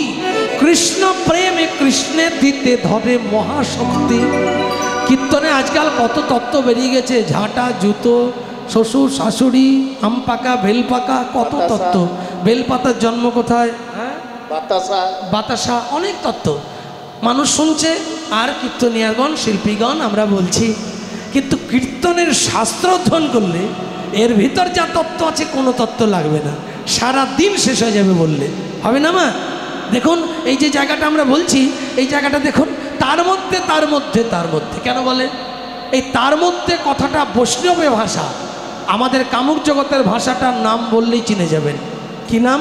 কৃষ্ণ প্রেমে কৃষ্ণে দিতে ধরে মহাশক্তি। কীর্তনে আজকাল কত তত্ত্ব বেরিয়ে গেছে, ঝাঁটা জুতো শ্বশুর শাশুড়ি আম পাকা বেল পাকা কত তত্ত্ব। বেলপাতার জন্ম কোথায়? বাতাসা বাতাসা, অনেক তত্ত্ব মানুষ শুনছে আর কীর্তনিয়াগণ শিল্পীগণ আমরা বলছি। কিন্তু কীর্তনের শাস্ত্র অধ্যয়ন করলে এর ভিতর যা তত্ত্ব আছে কোনো তত্ত্ব লাগবে না, সারা দিন শেষ হয়ে যাবে বললে হবে না মা। দেখুন এই যে জায়গাটা আমরা বলছি, এই জায়গাটা দেখুন, তার মধ্যে তার মধ্যে তার মধ্যে কেন বলে? এই তার মধ্যে কথাটা বৈষ্ণবী ভাষা, আমাদের কামুক জগতের ভাষাটার নাম বললেই চিনে যাবেন। কি নাম?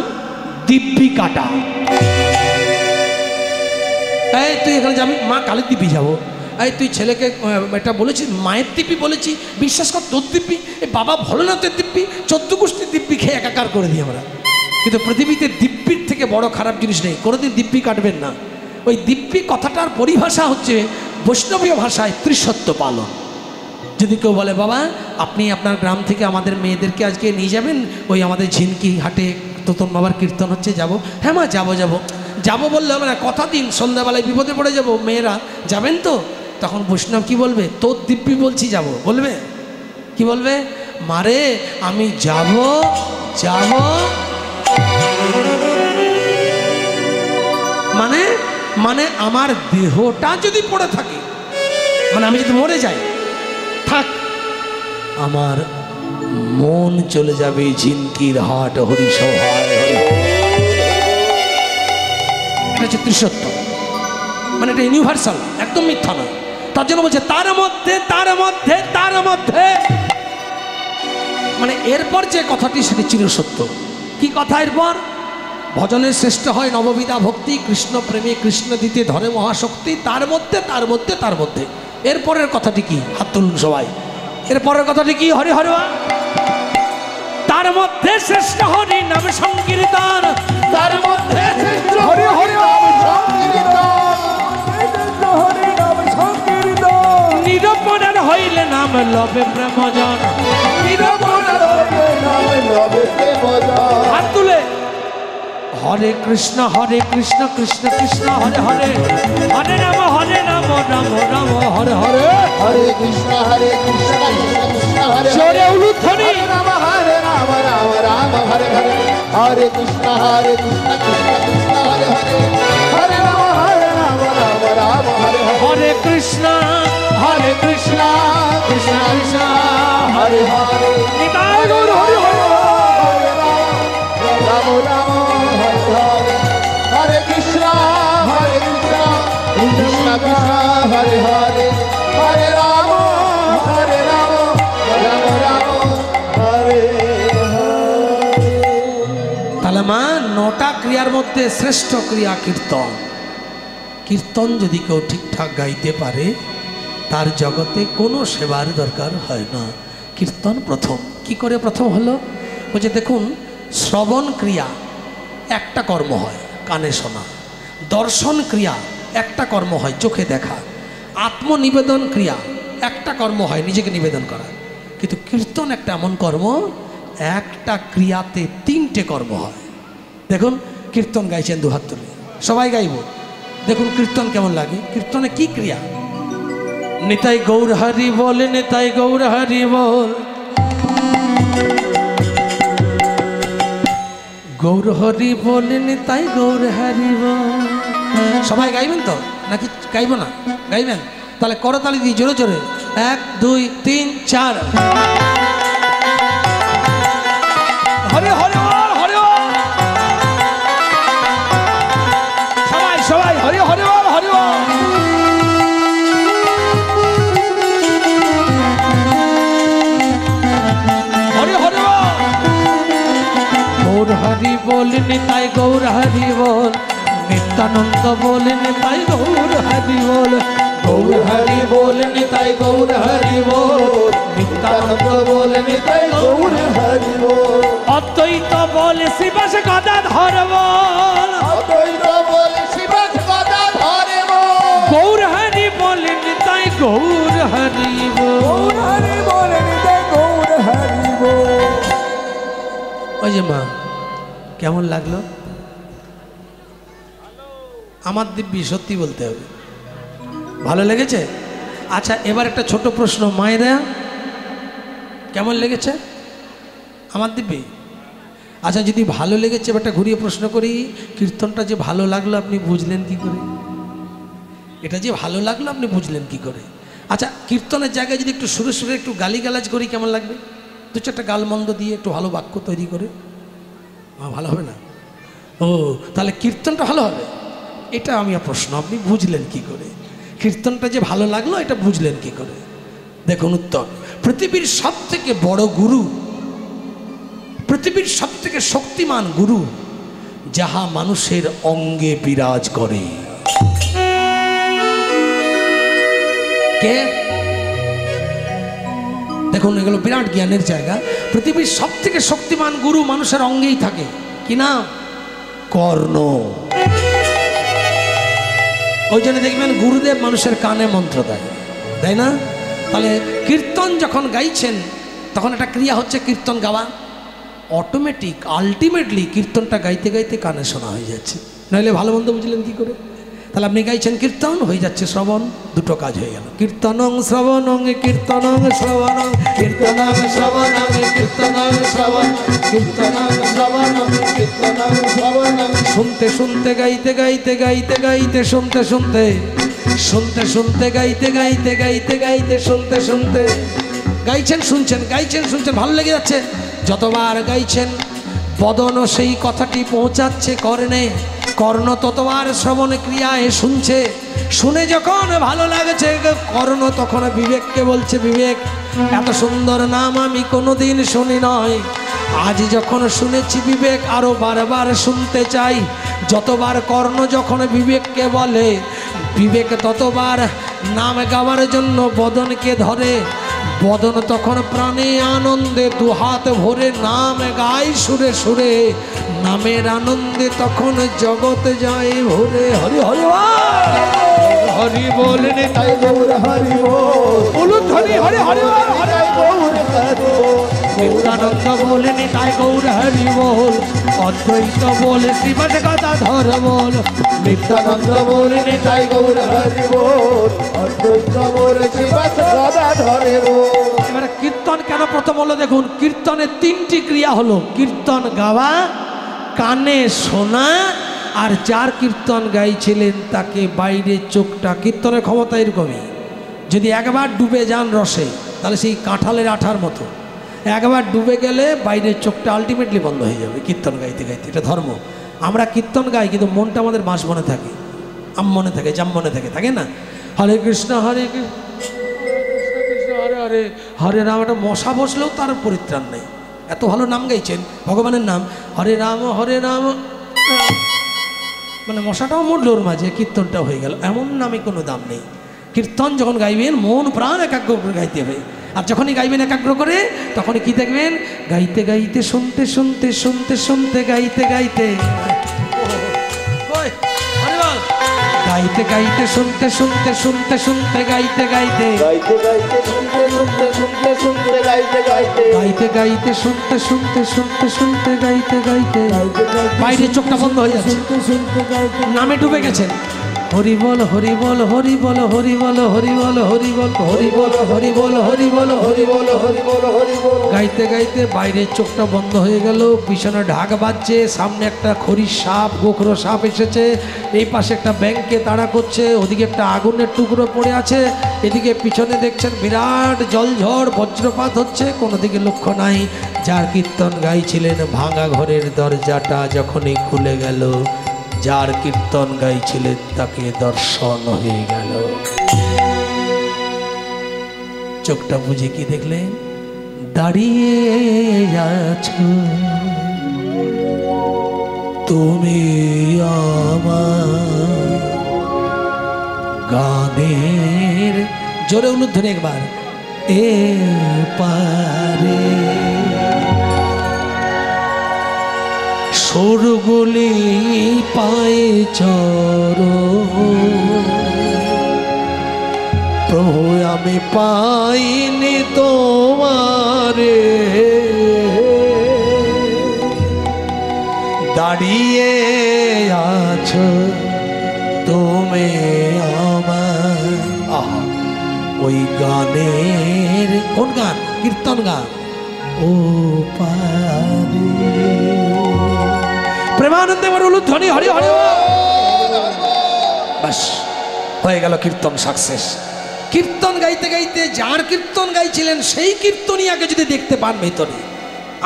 দিব্যি কাটা। এই তুই এখানে যাবি, মা কালীর দিব্যি যাবো। এই তুই ছেলেকে এটা বলেছিস মায়ের দিব্যি বলেছি, বিশ্বাস কর তোর দিব্যি, এই বাবা ভোলেনাথের দিব্যি, 14 গোষ্ঠীর দিব্যি খেয়ে একাকার করে দিই আমরা। কিন্তু পৃথিবীতে দিব্যির থেকে বড় খারাপ জিনিস নেই, কোনোদিন দিব্যি কাটবেন না। ওই দিব্যি কথাটার পরিভাষা হচ্ছে বৈষ্ণবীয় ভাষায় ত্রিসত্য পালন। যদি কেউ বলে বাবা আপনি আপনার গ্রাম থেকে আমাদের মেয়েদেরকে আজকে নিয়ে যাবেন, ওই আমাদের ঝিনকি হাটে তোতন বাবার কীর্তন হচ্ছে, যাব। হ্যাঁ মা যাবো যাবো যাবো বললে হবে না, কথা দিন সন্ধ্যাবেলায় বিপদে পড়ে যাব, মেয়েরা যাবেন তো? তখন বৈষ্ণব কি বলবে? তোর দিব্যি বলছি যাব, বলবে কি বলবে? মারে আমি যাব যাব মানে মানে আমার দেহটা যদি পড়ে থাকে, মানে আমি যদি মরে যাই থাক, আমার মন চলে যাবে ঝিনকির হাট হরিসভায়। এটা হচ্ছে ত্রিসত্য, মানে এটা ইউনিভার্সাল, একদম মিথ্যা না। তার জন্য বলছে তার মধ্যে তার মধ্যে তার মধ্যে, মানে এরপর যে কথাটি সেটি চিরসত্য। কি কথা এরপর? ভজনের শ্রেষ্ঠ হয় নববিধা ভক্তি, কৃষ্ণ প্রেমে কৃষ্ণ দিতে ধরে মহাশক্তি, তার মধ্যে তার মধ্যে তার মধ্যে। এরপরের কথাটি কি? হাত তুলুন সবাই। এরপরের কথাটি কি? হরি হরি। তার মধ্যে শ্রেষ্ঠ হরি নাম সংকীর্তন, তার মধ্যে হরি হরি নিরূপণ হইলে নাম লবে প্রেমজন। হাত তুলে হরে কৃষ্ণ কৃষ্ণ কৃষ্ণ হরে হরে, হরে রাম রাম রাম হরে হরে, হরে কৃষ্ণ কৃষ্ণ কৃষ্ণ হরে জোরে উলুধ্বনি, রাম রাম রাম হরে হরে, হরে কৃষ্ণ কৃষ্ণ কৃষ্ণ হরে হরে, হরে রাম রাম রাম হরে হরে, হরে কৃষ্ণ কৃষ্ণ কৃষ্ণ হরে হরে, নিতাই গৌর হরি হরি। রাম রাম হরে হরে, হরে কৃষ্ণ কৃষ্ণ কৃষ্ণ হরে হরে, হরে রাম রাম রাম হরে হরে। তাহলে মা 9টা ক্রিয়ার মধ্যে শ্রেষ্ঠ ক্রিয়া কীর্তন। কীর্তন যদি কেউ ঠিকঠাক গাইতে পারে তার জগতে কোনো সেবার দরকার হয় না। কীর্তন প্রথম। কি করে প্রথম হলো? বলছে দেখুন, শ্রবণ ক্রিয়া একটা কর্ম হয় কানে শোনা, দর্শন ক্রিয়া একটা কর্ম হয় চোখে দেখা, আত্মনিবেদন ক্রিয়া একটা কর্ম হয় নিজেকে নিবেদন করা। কিন্তু কীর্তন একটা এমন কর্ম, একটা ক্রিয়াতে 3টে কর্ম হয়। দেখুন কীর্তন গাইছেন দুহাত তুলে, সবাই গাইব। দেখুন কীর্তন কেমন লাগে, কীর্তনে কি ক্রিয়া? নিতাই গৌর হরি বল, নিতাই গৌর হরি বল, গৌর হরি বল, নিতাই গৌর হরি বল। সবাই গাইবেন তো নাকি গাইব না? গাইবেন? তাহলে করতালি দিই জোরে জোরে, 1 2 3 4। হরে হরে বল, হরে বল, সবাই সবাই হরে হরে বল, হরে বল। হরে হরে বল, গৌর হরি বল, নিতাই গৌর হরি বল, নিত্যানন্দ বল, নিতাই গৌর হরি বল, গৌর হরি বল, নিতাই গৌর হরি বল, নিত্যানন্দ বল, নিতাই গৌর হরি বল, অদ্বৈত বল, শিবাস গদাধর বল, অদ্বৈত বল, শিবাস গদাধর বল, গৌর হরি বল, নিতাই গৌর হরি বল, হরি বল, নিতাই গৌর হরি বল। ওই যে মা কেমন লাগলো? আমার দিব্যি সত্যি বলতে হবে, ভালো লেগেছে? আচ্ছা এবার একটা ছোট প্রশ্ন, মায়েরা কেমন লেগেছে আমার দিব্যি? আচ্ছা যদি ভালো লেগেছে, এবারটা ঘুরিয়ে প্রশ্ন করি, কীর্তনটা যে ভালো লাগলো আপনি বুঝলেন কি করে? এটা যে ভালো লাগলো আপনি বুঝলেন কি করে? আচ্ছা কীর্তনের জায়গায় যদি একটু সুরে সুরে একটু গালিগালাজ করি কেমন লাগবে? 2-4টা গালমন্দ দিয়ে একটু ভালো বাক্য তৈরি করে, ভালো হবে না? ও তাহলে কীর্তনটা ভালো হবে, এটা আমি প্রশ্ন, আপনি বুঝলেন কি করে? কীর্তনটা যে ভালো লাগলো এটা বুঝলেন কি করে? দেখুন উত্তর, পৃথিবীর সব থেকে বড় গুরু, পৃথিবীর সব থেকে শক্তিমান গুরু যাহা মানুষের অঙ্গে বিরাজ করে। কে? দেখুন এগুলো বিরাট জ্ঞানের জায়গা। পৃথিবীর সব থেকে শক্তিমান গুরু মানুষের অঙ্গেই থাকে, কি না? কর্ণ। ওই জন্য দেখবেন গুরুদেব মানুষের কানে মন্ত্র দেয়, তাই না? তাহলে কীর্তন যখন গাইছেন তখন একটা ক্রিয়া হচ্ছে কীর্তন গাওয়া, অটোমেটিক আলটিমেটলি কীর্তনটা গাইতে গাইতে কানে শোনা হয়ে যাচ্ছে। নইলে ভালো মন্দ বুঝলেন কি করে? তাহলে আপনি গাইছেন কীর্তন, হয়ে যাচ্ছে শ্রবণ, দুটো কাজ হয়ে গেল। কীর্তনং শ্রবণং, কীর্তনং শ্রবণং, কীর্তনং শ্রবণং, কীর্তনং শ্রবণ, কীর্তনং শ্রবণং, কীর্তনং শ্রবণং। শুনতে শুনতে গাইতে গাইতে গাইতে গাইতে শুনতে শুনতে, শুনতে শুনতে গাইতে গাইতে গাইতে গাইতে শুনতে শুনতে, গাইছেন শুনছেন, গাইছেন শুনছেন, ভালো লেগে যাচ্ছে। যতবার গাইছেন বদন সেই কথাটি পৌঁছাচ্ছে কর্ণে, কর্ণ ততবার শ্রবণ ক্রিয়ায় শুনছে, শুনে যখন ভালো লাগছে কর্ণ তখন বিবেককে বলছে, বিবেক এত সুন্দর নাম আমি কোনোদিন শুনি নয়, আজ যখন শুনেছি বিবেক আরো বারবার শুনতে চাই। যতবার কর্ণ যখন বিবেককে বলে, বিবেক ততবার নাম গাওয়ার জন্য বদনকে ধরে, বদন তখন প্রাণে আনন্দে দুহাত ভরে নাম গায় সুরে সুরে, নামের আনন্দে তখন জগৎ যায় ভরে। হরি হরি হরি বল, নিতাই গৌর হরি বল, হরি হরি হরি বল হরি গৌর হরি বল। নিত্যানন্দ বলে নিতাই গৌর হরি বল, অদ্বৈত বলে শ্রীমদ গদাধর বল, নিত্যানন্দ বলে নিতাই গৌর হরি বল, অদ্বৈত বলে শ্রীবাস গদাধর বল। এবারে কীর্তন কেন প্রথম হলো দেখুন, কীর্তনের তিনটি ক্রিয়া হলো, কীর্তন গাওয়া, কানে শোনা, আর যার কীর্তন গাইছিলেন তাকে বাইরে চোখটা, কীর্তনের ক্ষমতা এরকমই, যদি একবার ডুবে যান রসে তাহলে সেই কাঁঠালের আঠার মতো, একবার ডুবে গেলে বাইরের চোখটা আলটিমেটলি বন্ধ হয়ে যাবে কীর্তন গাইতে গাইতে। এটা ধর্ম। আমরা কীর্তন গাই কিন্তু মনটা আমাদের বাঁশ মনে থাকে, আম মনে থাকে, জাম মনে থাকে, থাকে না? হরে কৃষ্ণ হরে কৃষ্ণ কৃষ্ণ হরে হরে, হরে রাম। একটা মশা বসলেও তার পরিত্রাণ নেই, এত ভালো নাম গাইছেন ভগবানের নাম, হরে রাম হরে রাম, মানে মশাটাও মরল ওর মাঝে, কীর্তনটা হয়ে গেল। এমন নামে কোনো দাম নেই। কীর্তন যখন গাইবেন মন প্রাণ একাগ্র করে গাইতে হবে, আর যখনই গাইবেন একাগ্র করে তখনই কি দেখবেন, গাইতে গাইতে শুনতে শুনতে শুনতে শুনতে গাইতে গাইতে, গাইতে গাইতে শুনতে শুনতে শুনতে শুনতে গাইতে গাইতে, গাইতে গাইতে শুনতে শুনতে শুনতে শুনতে গাইতে গাইতে, গাইতে গাইতে শুনতে শুনতে শুনতে শুনতে গাইতে গাইতে বাইরে চোখটা বন্ধ হয়ে যাচ্ছে, নামে ডুবে গেছেন। হরি বল হরি বল হরি বল হরি বল হরি বল হরি বল হরি বল হরি বল হরি বল হরি বল হরি বল হরি বল। গাইতে গাইতে বাইরের চোখটা বন্ধ হয়ে গেল, পিছনে ঢাক বাজছে, সামনে একটা খড়ির সাপ, গোখরো সাপ এসেছে, এই পাশে একটা ব্যাংকে তাড়া করছে, ওদিকে একটা আগুনের টুকরো পড়ে আছে, এদিকে পিছনে দেখছেন বিরাট জলঝড় বজ্রপাত হচ্ছে, কোনো দিকে লক্ষ্য নাই। যার কীর্তন গাইছিলেন ভাঙা ঘরের দরজাটা যখনই খুলে গেল, যার কীর্তন গাইছিলেন তাকে দর্শন হয়ে গেল। চোখটা বুঝে কি দেখলেন, দাঁড়িয়ে আছো তুমি আমার গানের, জোরে উলুধ্বনি একবার, এ পারে সুরগুলি পায়ে চরণ, প্রভু আমি পাইনি তোমারে, দাঁড়িয়ে আছো তুমি আমার। আহা, ওই গানের, কোন গান? কীর্তন গান, ও পারে। প্রেমানন্দে আমার উলুধ্বনি হরি হরি, বাস হয়ে গেল কীর্তন সাকসেস। কীর্তন গাইতে গাইতে যার কীর্তন গাইছিলেন সেই কীর্তনিয়াকে যদি দেখতে পান ভেতরে,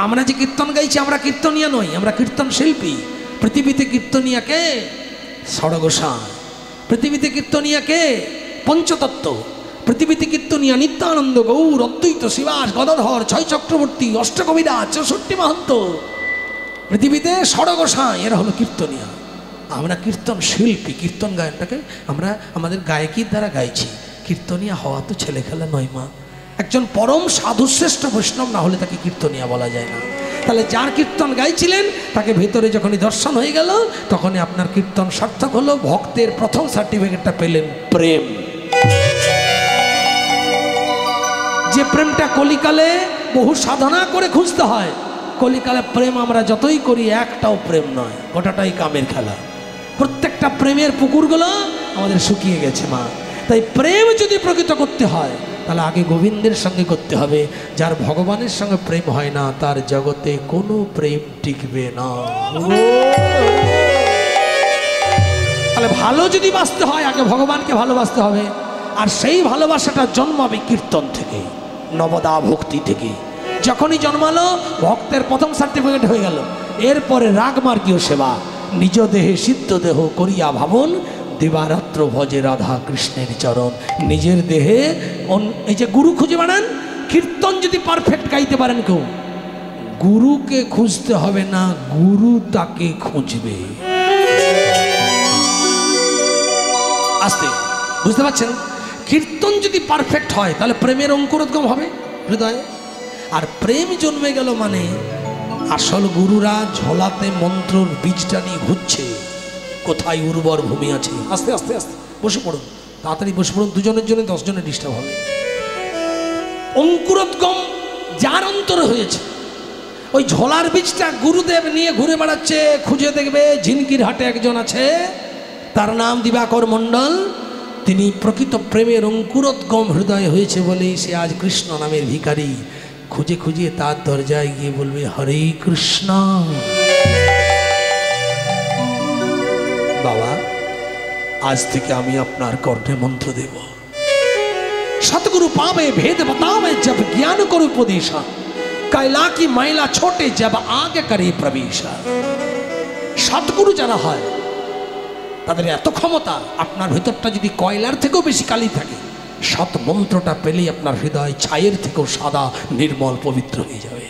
আমরা যে কীর্তন গাইছি আমরা কীর্তনিয়া নই, আমরা কীর্তন শিল্পী। পৃথিবীতে কীর্তনিয়াকে ষড়গোসাই, পৃথিবীতে কীর্তনিয়াকে পঞ্চতত্ত্ব, পৃথিবীতে কীর্তনিয়া নিত্যানন্দ গৌর অদ্বৈত শ্রীবাস গদাধর ছয় চক্রবর্তী অষ্টকবিরাজ 64 মহন্ত, পৃথিবীতে ষড়গোসাই, এরা হলো কীর্তনিয়া। আমরা কীর্তন শিল্পী, কীর্তন গায়নটাকে আমরা আমাদের গায়কির দ্বারা গাইছি। কীর্তনিয়া হওয়া তো ছেলে খেলা নয় মা। একজন পরম সাধুশ্রেষ্ঠ বৈষ্ণব না হলে তাকে কীর্তনিয়া বলা যায় না। তাহলে যার কীর্তন গাইছিলেন তাকে ভেতরে যখনই দর্শন হয়ে গেল তখনই আপনার কীর্তন সার্থক হলো। ভক্তের প্রথম সার্টিফিকেটটা পেলেন প্রেম, যে প্রেমটা কলিকালে বহু সাধনা করে খুঁজতে হয়। কলিকালে প্রেম আমরা যতই করি একটাও প্রেম নয়, গোটাটাই কামের খেলা। প্রত্যেকটা প্রেমের পুকুরগুলো আমাদের শুকিয়ে গেছে মা। তাই প্রেম যদি প্রকৃত করতে হয় তাহলে আগে গোবিন্দের সঙ্গে করতে হবে। যার ভগবানের সঙ্গে প্রেম হয় না তার জগতে কোনো প্রেম টিকবে না। তাহলে ভালো যদি বাঁচতে হয় আগে ভগবানকে ভালোবাসতে হবে, আর সেই ভালোবাসাটা জন্মাবে কীর্তন থেকে, নবদা ভক্তি থেকে। যখনই জন্মালো ভক্তের প্রথম সার্টিফিকেট হয়ে গেল। এরপরে রাগমার্গীয় সেবা, নিজ দেহে সিদ্ধ দেহ করিয়া ভাবন, দিবারাত্র ভজে রাধা কৃষ্ণের চরণ। নিজের দেহে এই যে গুরু খুঁজে বানান। কীর্তন যদি পারফেক্ট গাইতে পারেন কেউ, গুরুকে খুঁজতে হবে না, গুরু তাকে খুঁজবে। আস্তে বুঝতে পারছেন? কীর্তন যদি পারফেক্ট হয় তাহলে প্রেমের অঙ্কুরোদ্গম হবে হৃদয়ে। আর প্রেম জন্মে গেল মানে আসল গুরুরা ঝোলাতে মন্ত্রর বীজটা নিয়ে ঘুরছে, কোথায় উর্বর ভূমি আছে। আস্তে আস্তে আস্তে বসে পড়ুন, তাড়াতাড়ি বসে পড়ুন, দুজনের জন্য 10 জনের ডিস্টার্ব হবে। অঙ্কুরোদ্গম যার অন্তরে হয়েছে, ওই ঝোলার বীজটা গুরুদেব নিয়ে ঘুরে বেড়াচ্ছে, খুঁজে দেখবে ঝিনকির হাটে একজন আছে, তার নাম দিবাকর মণ্ডল। তিনি প্রকৃত প্রেমের অঙ্কুরোদ্গম হৃদয় হয়েছে বলেই সে আজ কৃষ্ণ নামের ভিখারি। খুঁজে খুঁজে তার দরজায় গিয়ে বলবে হরে কৃষ্ণ। বাবা, আজ থেকে আমি আপনার কর্ণে মন্ত্র দেব। सतगुरु पावे भेद बतावे जब ज्ञान करो उपदेशा, कैला की मैला छोटे जब आगे करे प्रवेश। सतगुरु যারা হয় তাদের এত ক্ষমতা, আপনার ভেতরটা যদি কয়লার থেকেও বেশি কালি থাকে, সৎ মন্ত্রটা পেলেই আপনার হৃদয় ছাইয়ের থেকেও সাদা নির্মল পবিত্র হয়ে যাবে।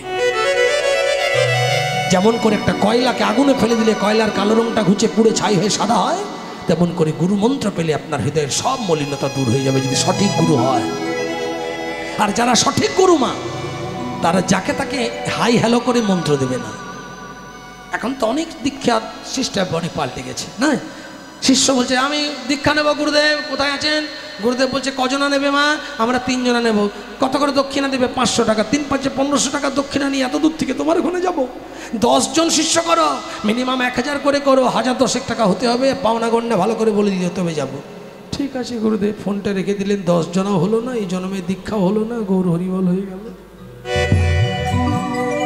যেমন করে একটা কয়লাকে আগুনে ফেলে দিলে কয়লার কালো রংটা ঘুচে পুড়ে ছাই হয়ে সাদা হয়, তেমন করে গুরু মন্ত্র পেলে আপনার হৃদয়ের সব মলিনতা দূর হয়ে যাবে যদি সঠিক গুরু হয়। আর যারা সঠিক গুরু মা, তারা যাকে তাকে হাই হ্যালো করে মন্ত্র দেবে না। এখন তো অনেক দীক্ষা সিস্টেম অনেক পাল্টে গেছে না। শিষ্য বলছে আমি দীক্ষা নেব গুরুদেব, কোথায় আছেন? গুরুদেব বলছে কজনা নেবে মা? আমরা 3 জনা নেব। কত করে দক্ষিণা দেবে? 500 টাকা। 3 5 1500 টাকা দক্ষিণা নিয়ে এত দূর থেকে তোমার ওখানে যাব। 10 জন শিষ্য করো, মিনিমাম 1000 করে করো, 1010 টাকা হতে হবে, পাওনা গণ্যা ভালো করে বলে দিতে হবে যাব। ঠিক আছে গুরুদেব। ফোনটা রেখে দিলেন, 10 জনাও হলো না, এই জন্মে দীক্ষাও হলো না, গৌর হরিবল হয়ে গেল।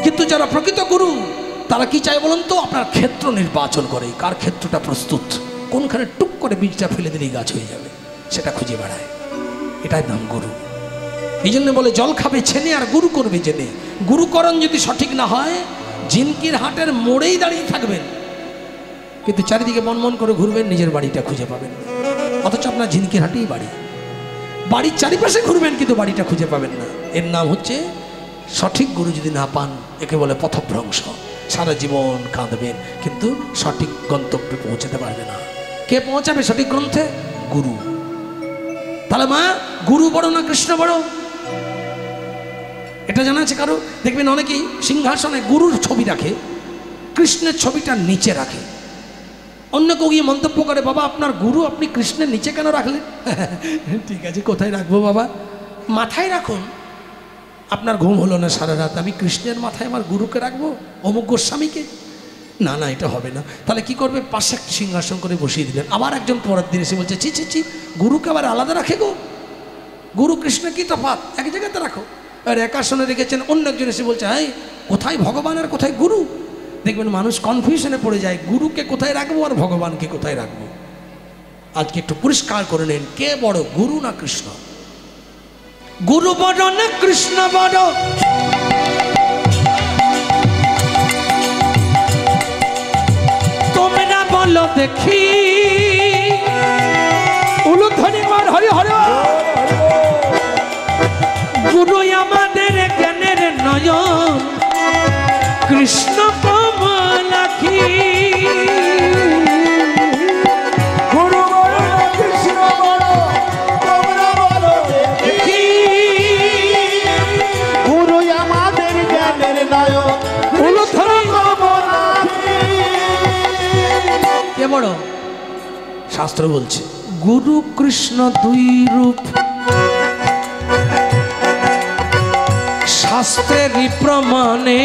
কিন্তু যারা প্রকৃত গুরু তারা কি চায় বলুন তো? আপনার ক্ষেত্র নির্বাচন করে, কার ক্ষেত্রটা প্রস্তুত, কোনখানে টুক করে বীজটা ফেলে দিলেই গাছ হয়ে যাবে, সেটা খুঁজে বেড়ায়। এটাই নাম গুরু। এই জন্য বলে জল খাবে ছেনে আর গুরু করবে জেনে। গুরুকরণ যদি সঠিক না হয়, ঝিনকির হাটের মোড়েই দাঁড়িয়ে থাকবেন, কিন্তু চারিদিকে মন করে ঘুরবেন, নিজের বাড়িটা খুঁজে পাবেন। অথচ আপনার ঝিনকির হাটেই বাড়ি, বাড়ির চারিপাশে ঘুরবেন কিন্তু বাড়িটা খুঁজে পাবেন না। এর নাম হচ্ছে সঠিক গুরু যদি না পান, একে বলে পথভ্রংশ। সারা জীবন কাঁদবেন কিন্তু সঠিক গন্তব্যে পৌঁছাতে পারবে না। কে পৌঁছাবে সঠিক গ্রন্থে? গুরু। তাহলে মা, গুরু বড় না কৃষ্ণ বড়? এটা জানা আছে কারো? দেখবেন অনেকেই সিংহাসনে গুরুর ছবি রাখে, কৃষ্ণের ছবিটা নিচে রাখে। অন্য কেউ গিয়ে মন্তব্য করে, বাবা আপনার গুরু আপনি কৃষ্ণের নিচে কেন রাখলেন? ঠিক আছে, কোথায় রাখবো বাবা? মাথায় রাখুন। আপনার ঘুম হলো না সারা রাত, আমি কৃষ্ণের মাথায় আমার গুরুকে রাখবো, অমুক গোস্বামীকে? না না, এটা হবে না। তাহলে কি করবে? পাশে একটা সিংহাসন করে বসিয়ে দিলেন। আবার একজন পরের দিন এসে বলছে, ছি ছি ছি, গুরুকে আবার আলাদা রাখে গো, গুরু কৃষ্ণ কি তফাৎ, এক জায়গাতে রাখো। আর এক আসনে রেখেছেন, অন্য একজন এসে বলছে, হ্যাঁ কোথায় ভগবান আর কোথায় গুরু? দেখবেন মানুষ কনফিউশনে পড়ে যায়, গুরুকে কোথায় রাখবো আর ভগবানকে কোথায় রাখবো। আজকে একটু পরিষ্কার করে নেন, কে বড়, গুরু না কৃষ্ণ? গুরু বড় না কৃষ্ণ বড়? তোমরা বলো দেখি। উলুধ্বনি মার হরি হরি। গুরু আমাদের জ্ঞানের নয়ন, কৃষ্ণ কমলাখি। গুরু বড় না কৃষ্ণ বড়? তোমরা বলো দেখি। গুরু আমাদের জ্ঞানের নয়ন, উলুধ্বনি কমলাখি। কে বড়? শাস্ত্র বলছে গুরু কৃষ্ণ দুই রূপ, শাস্ত্রেরই প্রমাণে।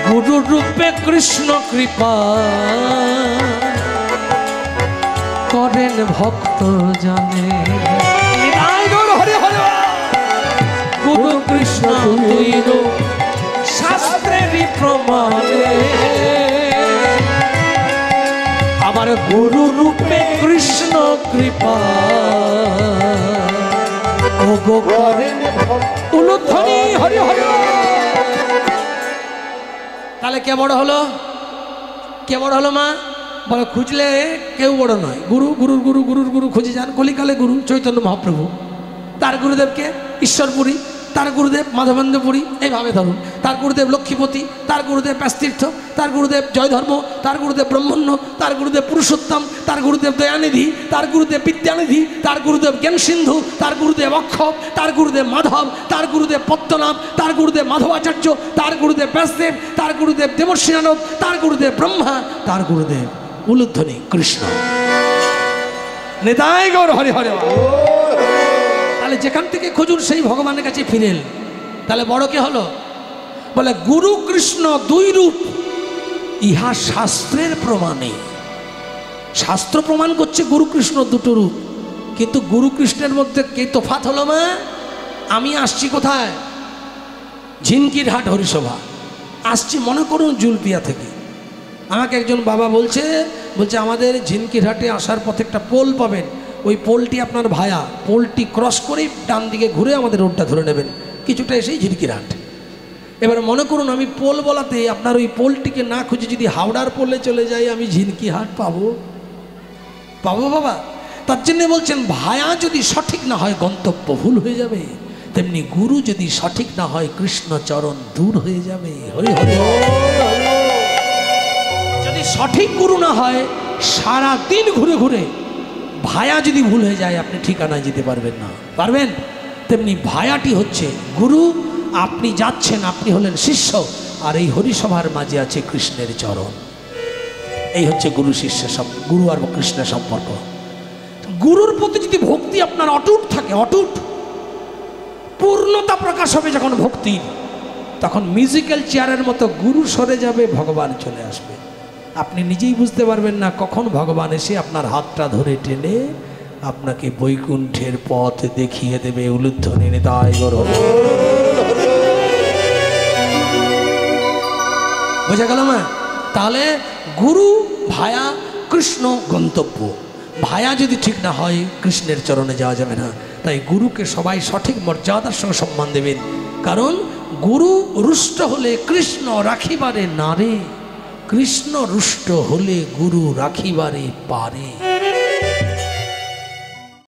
গুরু রূপে কৃষ্ণ কৃপা করেন ভক্ত জানে। গুরু কৃষ্ণ দুই রূপ, শাস্ত্রেরই প্রমাণে। আবার গুরু রূপে কৃষ্ণ কৃপা উলুধ্বনি হরি হরি। তাহলে কে বড় হলো? কে বড় হলো মা? বলো খুঁজলে কেউ বড় নয়। গুরু গুরুর গুরু গুরুর গুরু খুঁজে যান। কলিকালে গুরু চৈতন্য মহাপ্রভু, তার গুরুদেবকে ঈশ্বরপুরী, তার গুরুদেব মাধবেন্দ্রপুরী, এইভাবে ধরুন। তার গুরুদেব লক্ষ্মীপতি, তার গুরুদেব ব্যাসতীর্থ, তার গুরুদেব জয়ধর্ম, তার গুরুদেব ব্রহ্মণ্য, তার গুরুদেব পুরুষোত্তম, তার গুরুদেব দয়ানিধি, তার গুরুদেব বিদ্যানিধি, তার গুরুদেব জ্ঞান সিন্ধু, তার গুরুদেব অক্ষব, তার গুরুদেব মাধব, তার গুরুদেব পদ্মনাভ, তার গুরুদেব মাধবাচার্য, তার গুরুদেব ব্যাসদেব, তার গুরুদেব দেবর্ষিনানব, তার গুরুদেব ব্রহ্মা, তার গুরুদেব উলুধ্বনি কৃষ্ণ। নেতাই গৌর হরি হরি। তাহলে যেখান থেকে খুঁজুন সেই ভগবানের কাছে ফিরে এলেন। তাহলে বড় কে হলো? বলে গুরু কৃষ্ণ দুই রূপ, ইহা শাস্ত্রের প্রমাণে। শাস্ত্র প্রমাণ করছে গুরু কৃষ্ণ দুটো রূপ, কিন্তু গুরু কৃষ্ণের মধ্যে কে তফাৎ হলো? মা আমি আসছি কোথায়? ঝিনকির হাট হরিসভা আসছি, মনে করুন জুলপিয়া থেকে। আমাকে একজন বাবা বলছে আমাদের ঝিনকির হাটে আসার পথে একটা পোল পাবেন, ওই পোলটি আপনার ভায়া, পোলটি ক্রস করেই ডান দিকে ঘুরে আমাদের রোডটা ধরে নেবেন, কিছুটা এসেই ঝিনকির হাট। এবার মনে করুন আমি পোল বলাতে আপনার ওই পোলটিকে না খুঁজে যদি হাওড়ার পোলে চলে যাই, আমি ঝিনকি হাট পাবো বাবা? তার জন্য বলছেন ভায়া যদি সঠিক না হয় গন্তব্য ভুল হয়ে যাবে, তেমনি গুরু যদি সঠিক না হয় কৃষ্ণ চরণ দূর হয়ে যাবে। হরি হরি। যদি সঠিক গুরু না হয়, সারা দিন ঘুরে ঘুরে ভায়া যদি ভুল হয়ে যায়, আপনি ঠিকানায় যেতে পারবেন না। পারবেন? তেমনি ভায়াটি হচ্ছে গুরু। আপনি যাচ্ছেন, আপনি হলেন শিষ্য, আর এই হরিসভার মাঝে আছে কৃষ্ণের চরণ। এই হচ্ছে গুরু শিষ্য, গুরু আর কৃষ্ণের সম্পর্ক। গুরুর প্রতি যদি ভক্তি আপনার অটুট থাকে, অটুট, পূর্ণতা প্রকাশ হবে যখন ভক্তির, তখন মিউজিক্যাল চেয়ারের মতো গুরু সরে যাবে, ভগবান চলে আসবে। আপনি নিজেই বুঝতে পারবেন না কখন ভগবান এসে আপনার হাতটা ধরে টেনে আপনাকে বৈকুণ্ঠের পথ দেখিয়ে দেবে। উলুধ্বনি নিতাই গৌর। বোঝা গেল মা? তাহলে গুরু ভায়া কৃষ্ণ গন্তব্য। ভায়া যদি ঠিক না হয় কৃষ্ণের চরণে যাওয়া যাবে না। তাই গুরুকে সবাই সঠিক মর্যাদার সঙ্গে সম্মান দেবেন, কারণ গুরু রুষ্ট হলে কৃষ্ণ রাখিবারে নারে, কৃষ্ণ রুষ্ট হলে গুরু রাখিবারে পারে।